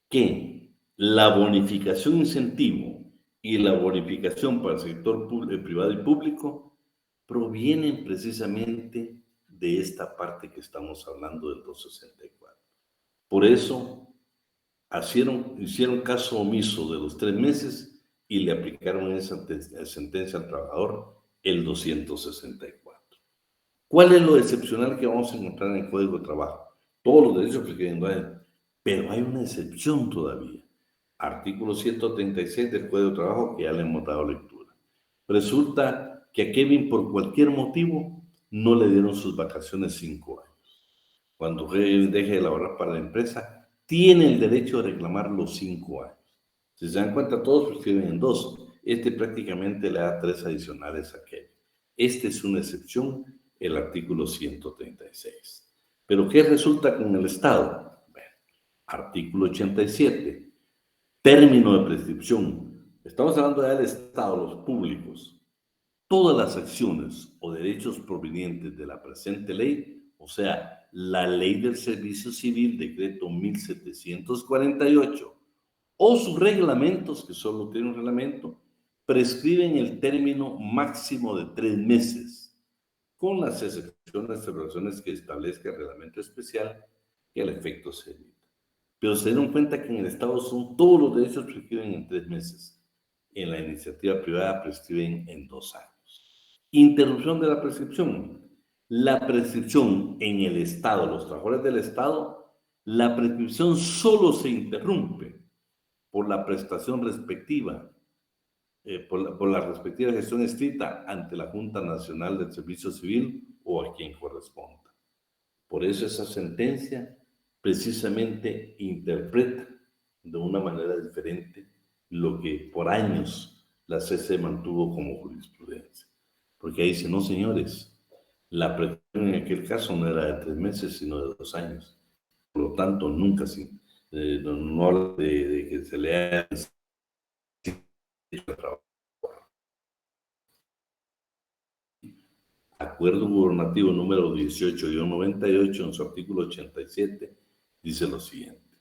que la bonificación incentivo y la bonificación para el sector privado y público provienen precisamente de esta parte que estamos hablando del 264. Por eso hicieron caso omiso de los 3 meses y le aplicaron esa sentencia al trabajador el 264. ¿Cuál es lo excepcional que vamos a encontrar en el Código de Trabajo? Todos los derechos que queden ahí, pero hay una excepción todavía. Artículo 136 del Código de Trabajo que ya le hemos dado lectura. Resulta que a Kevin por cualquier motivo no le dieron sus vacaciones 5 años. Cuando deje de laborar para la empresa, tiene el derecho de reclamar los 5 años. Si se dan cuenta, todos prescriben en 2. Prácticamente le da 3 adicionales a Kevin. Es una excepción, el artículo 136. ¿Pero qué resulta con el Estado? Bueno, artículo 87. Término de prescripción. Estamos hablando ya del Estado, los públicos. Todas las acciones o derechos provenientes de la presente ley, o sea, la Ley del Servicio Civil, decreto 1748, o sus reglamentos, que solo tienen un reglamento, prescriben el término máximo de 3 meses. con las excepciones de relaciones que establezca el reglamento especial que el efecto se evita. Pero se dieron cuenta que en el Estado son todos los derechos prescriben en 3 meses. En la iniciativa privada prescriben en 2 años. Interrupción de la prescripción. La prescripción en el Estado, los trabajadores del Estado, la prescripción solo se interrumpe por la prestación respectiva, por la respectiva gestión escrita ante la Junta Nacional del Servicio Civil o a quien corresponda. Por eso esa sentencia precisamente interpreta de una manera diferente lo que por años la CC mantuvo como jurisprudencia. Porque ahí dice, no señores, la prescripción en aquel caso no era de 3 meses, sino de 2 años. Por lo tanto, nunca no habla de que se le haya hecho trabajo. Acuerdo gubernativo número 18-98 en su artículo 87 dice lo siguiente: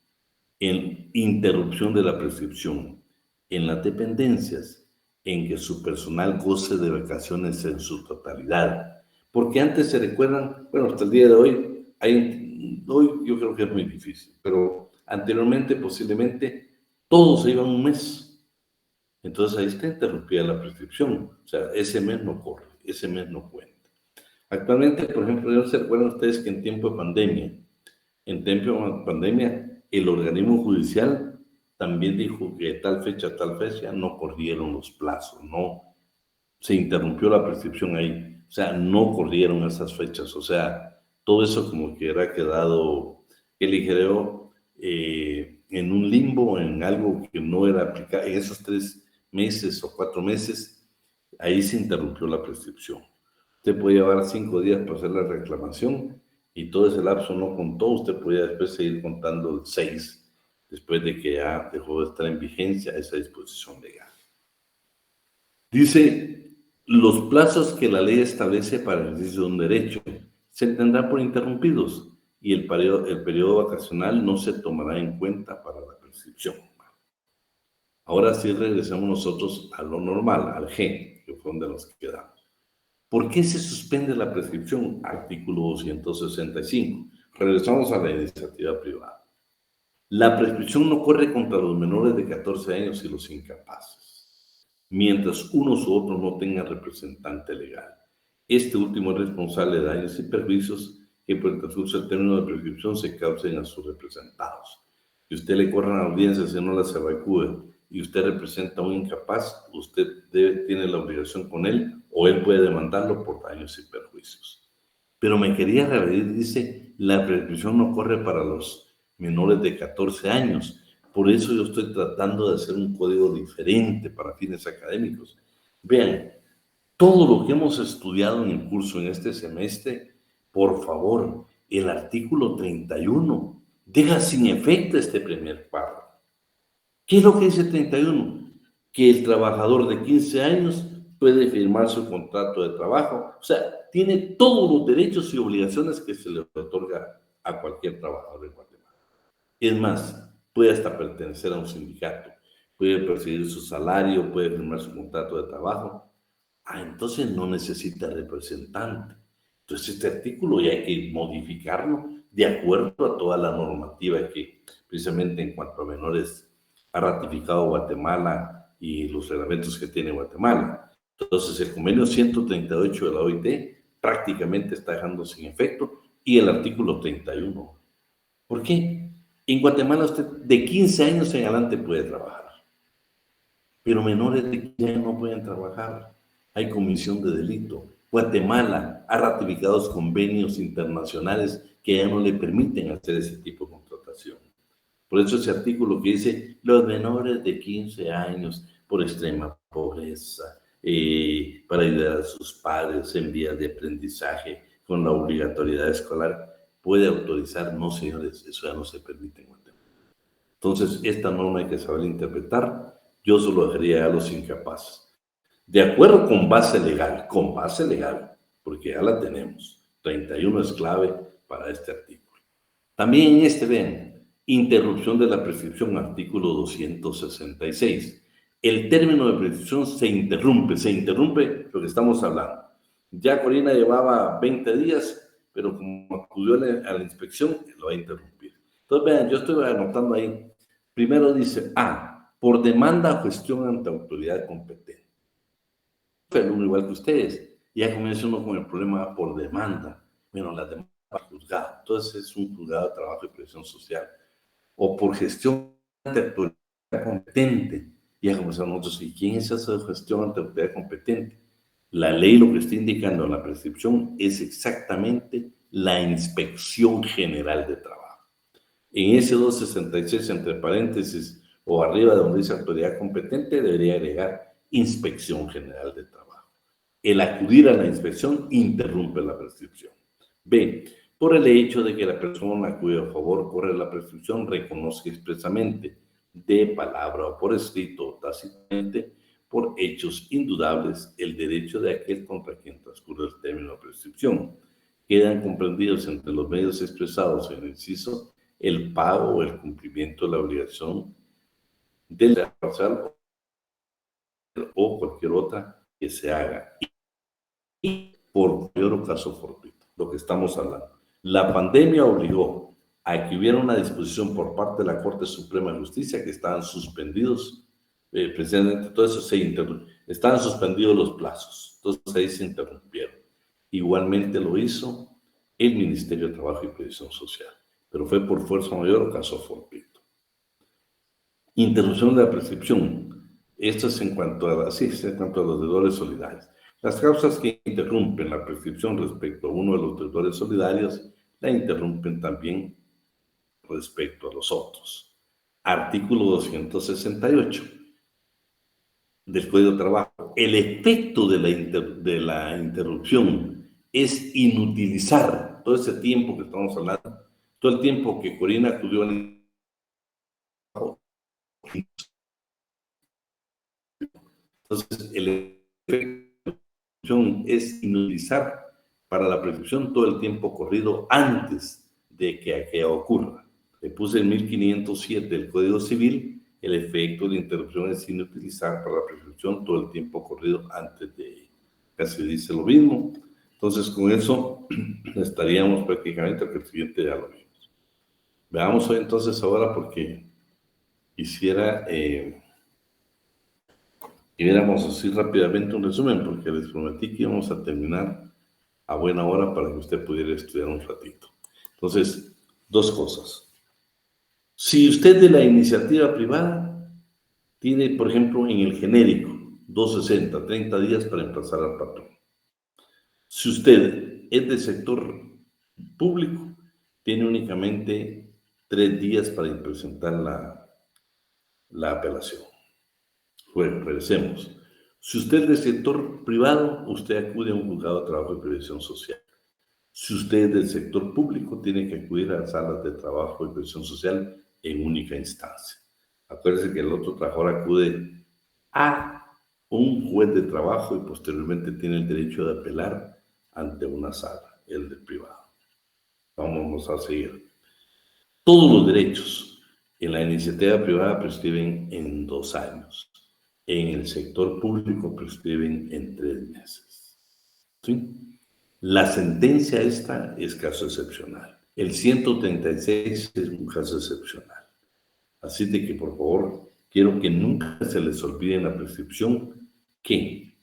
en interrupción de la prescripción en las dependencias en que su personal goce de vacaciones en su totalidad. Porque antes se recuerdan, bueno, hasta el día de hoy, hoy yo creo que es muy difícil, pero anteriormente posiblemente todos se iban un mes. Entonces ahí está interrumpida la prescripción. O sea, ese mes no corre, ese mes no cuenta. Actualmente, por ejemplo, ¿no se recuerdan ustedes que en tiempo de pandemia, el organismo judicial también dijo que de tal fecha a tal fecha no corrieron los plazos, no se interrumpió la prescripción ahí, o sea, no corrieron esas fechas, o sea, todo eso como que era quedado, que ligero en un limbo, en algo que no era aplicable, en esos 3 meses o 4 meses, ahí se interrumpió la prescripción. Usted puede llevar 5 días para hacer la reclamación y todo ese lapso no contó, usted podía después seguir contando el 6, después de que ya dejó de estar en vigencia esa disposición legal. Dice, los plazos que la ley establece para el ejercicio de un derecho se tendrán por interrumpidos y el periodo vacacional no se tomará en cuenta para la prescripción. Ahora sí regresamos nosotros a lo normal, al G, que fue donde nos quedamos. ¿Por qué se suspende la prescripción? Artículo 265. Regresamos a la iniciativa privada. La prescripción no corre contra los menores de 14 años y los incapaces, mientras unos u otros no tengan representante legal. Este último es responsable de daños y perjuicios que por el transcurso del término de prescripción se causen a sus representados. Si usted le corre a la audiencia, si no la se evacúe, y usted representa a un incapaz, usted tiene la obligación con él o él puede demandarlo por daños y perjuicios. Pero me quería referir, dice, la prescripción no corre para los menores de 14 años. Por eso yo estoy tratando de hacer un código diferente para fines académicos. Vean, todo lo que hemos estudiado en el curso en este semestre, por favor, el artículo 31 deja sin efecto este primer párrafo. ¿Qué es lo que dice 31? Que el trabajador de 15 años puede firmar su contrato de trabajo. O sea, tiene todos los derechos y obligaciones que se le otorga a cualquier trabajador de Guatemala. Es más, puede hasta pertenecer a un sindicato, puede percibir su salario, puede firmar su contrato de trabajo. Entonces no necesita representante. Entonces este artículo ya hay que modificarlo de acuerdo a toda la normativa que precisamente en cuanto a menores ha ratificado Guatemala y los reglamentos que tiene Guatemala. Entonces, el convenio 138 de la OIT prácticamente está dejando sin efecto y el artículo 31. ¿Por qué? En Guatemala usted de 15 años en adelante puede trabajar, pero menores de 15 años no pueden trabajar. Hay comisión de delito. Guatemala ha ratificado convenios internacionales que ya no le permiten hacer ese tipo de contratación. Por eso ese artículo que dice los menores de 15 años por extrema pobreza, para ayudar a sus padres en vías de aprendizaje con la obligatoriedad escolar, puede autorizar. No, señores, eso ya no se permite en Guatemala. Entonces, esta norma hay que saber interpretar. Yo solo dejaría a los incapaces. De acuerdo con base legal, porque ya la tenemos. 31 es clave para este artículo. También en este, vean, interrupción de la prescripción, artículo 266. El término de prescripción se interrumpe lo que estamos hablando. Ya Corina llevaba 20 días, pero como acudió a la inspección, lo va a interrumpir. Entonces, vean, yo estoy anotando ahí. Primero dice, por demanda o gestión ante autoridad competente. Fue uno igual que ustedes. Ya comienza uno con el problema por demanda. Bueno, la demanda para juzgado. Entonces es un juzgado de trabajo y previsión social. O por gestión ante autoridad competente. Ya comenzamos nosotros. ¿Y quién es esa gestión ante autoridad competente? La ley lo que está indicando en la prescripción es exactamente la Inspección General de Trabajo. En ese 266, entre paréntesis, o arriba de donde dice autoridad competente, debería agregar Inspección General de Trabajo. El acudir a la inspección interrumpe la prescripción. B, por el hecho de que la persona a cuyo favor corre la prescripción reconozca expresamente, de palabra o por escrito o tácitamente, por hechos indudables, el derecho de aquel contra quien transcurre el término de prescripción. Quedan comprendidos entre los medios expresados en el inciso el pago o el cumplimiento de la obligación del parcial o cualquier otra que se haga. Y por mayor o caso fortuito, lo que estamos hablando. La pandemia obligó a que hubiera una disposición por parte de la Corte Suprema de Justicia que estaban suspendidos, precisamente todo eso se interrumpió, estaban suspendidos los plazos, entonces ahí se interrumpieron. Igualmente lo hizo el Ministerio de Trabajo y Previsión Social, pero fue por fuerza mayor o caso fortuito. Interrupción de la prescripción. Esto es en cuanto a los deudores solidarios. Las causas que interrumpen la prescripción respecto a uno de los deudores solidarios la interrumpen también respecto a los otros. Artículo 268 del Código de Trabajo. El efecto de la interrupción es inutilizar todo ese tiempo que estamos hablando, todo el tiempo que Corina acudió al trabajo. Entonces, el efecto es inutilizar para la prescripción todo el tiempo corrido antes de que ocurra. Le puse en 1507 del Código Civil, el efecto de la interrupción es inutilizar para la prescripción todo el tiempo corrido antes de ella. Casi dice lo mismo. Entonces, con eso estaríamos prácticamente que el siguiente ya lo vimos. Veamos hoy entonces ahora porque quisiera que viéramos así rápidamente un resumen, porque les prometí que íbamos a terminar a buena hora para que usted pudiera estudiar un ratito. Entonces, dos cosas. Si usted de la iniciativa privada tiene, por ejemplo, en el genérico, 260, 30 días para emplazar al patrón. Si usted es del sector público, tiene únicamente 3 días para presentar la apelación. Bueno, regresemos. Si usted es del sector privado, usted acude a un juzgado de trabajo y previsión social. Si usted es del sector público, tiene que acudir a las salas de trabajo y previsión social en única instancia. Acuérdese que el otro trabajador acude a un juez de trabajo y posteriormente tiene el derecho de apelar ante una sala, el del privado. Vamos a seguir. Todos los derechos en la iniciativa privada prescriben en 2 años. En el sector público prescriben en 3 meses. ¿Sí? La sentencia esta es caso excepcional. El 136 es un caso excepcional. Así de que, por favor, quiero que nunca se les olvide en la prescripción que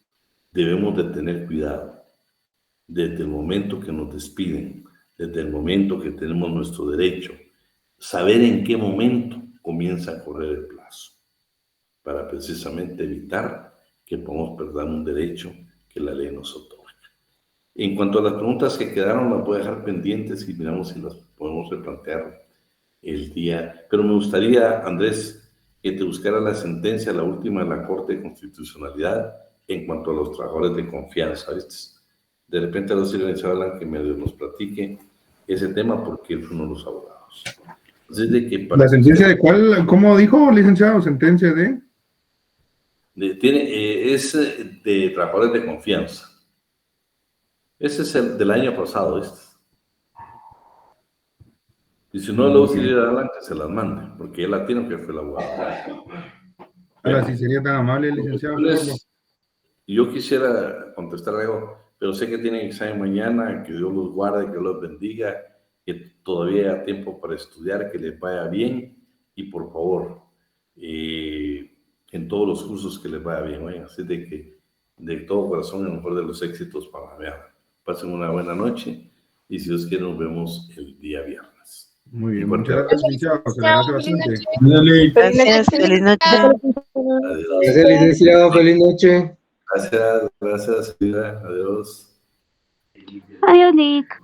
debemos de tener cuidado desde el momento que nos despiden, desde el momento que tenemos nuestro derecho, saber en qué momento comienza a correr el plazo, para precisamente evitar que podamos perder un derecho que la ley nos otorga. En cuanto a las preguntas que quedaron, las voy a dejar pendientes y miramos si las podemos replantear el día. Pero me gustaría, Andrés, que te buscara la sentencia, la última de la Corte de Constitucionalidad, en cuanto a los trabajadores de confianza. ¿Viste? De repente, a los licenciados que medio nos platique ese tema, porque es uno de los abogados. Así de que ¿La sentencia de cuál? ¿Cómo dijo, licenciado? ¿Sentencia de? Es de trabajadores de confianza. Ese es el del año pasado, ¿viste? Y si no, luego si le dan que se las mande, porque él la tiene, que fue el abogado. Ahora sí sería tan amable, licenciado. Y yo quisiera contestar algo. pero sé que tienen examen mañana, que Dios los guarde, que los bendiga, que todavía haya tiempo para estudiar, que les vaya bien y por favor, en todos los cursos que les vaya bien, ¿eh? Así de que de todo corazón el mejor de los éxitos para ver. Pasen una buena noche y si Dios quiere nos vemos el día viernes. Muy bien, Y muchas gracias, licenciado. Se le agradece bastante. Gracias, feliz noche. Adiós. Gracias, licenciado. Feliz noche. Gracias, gracias, adiós. Adiós, Nick.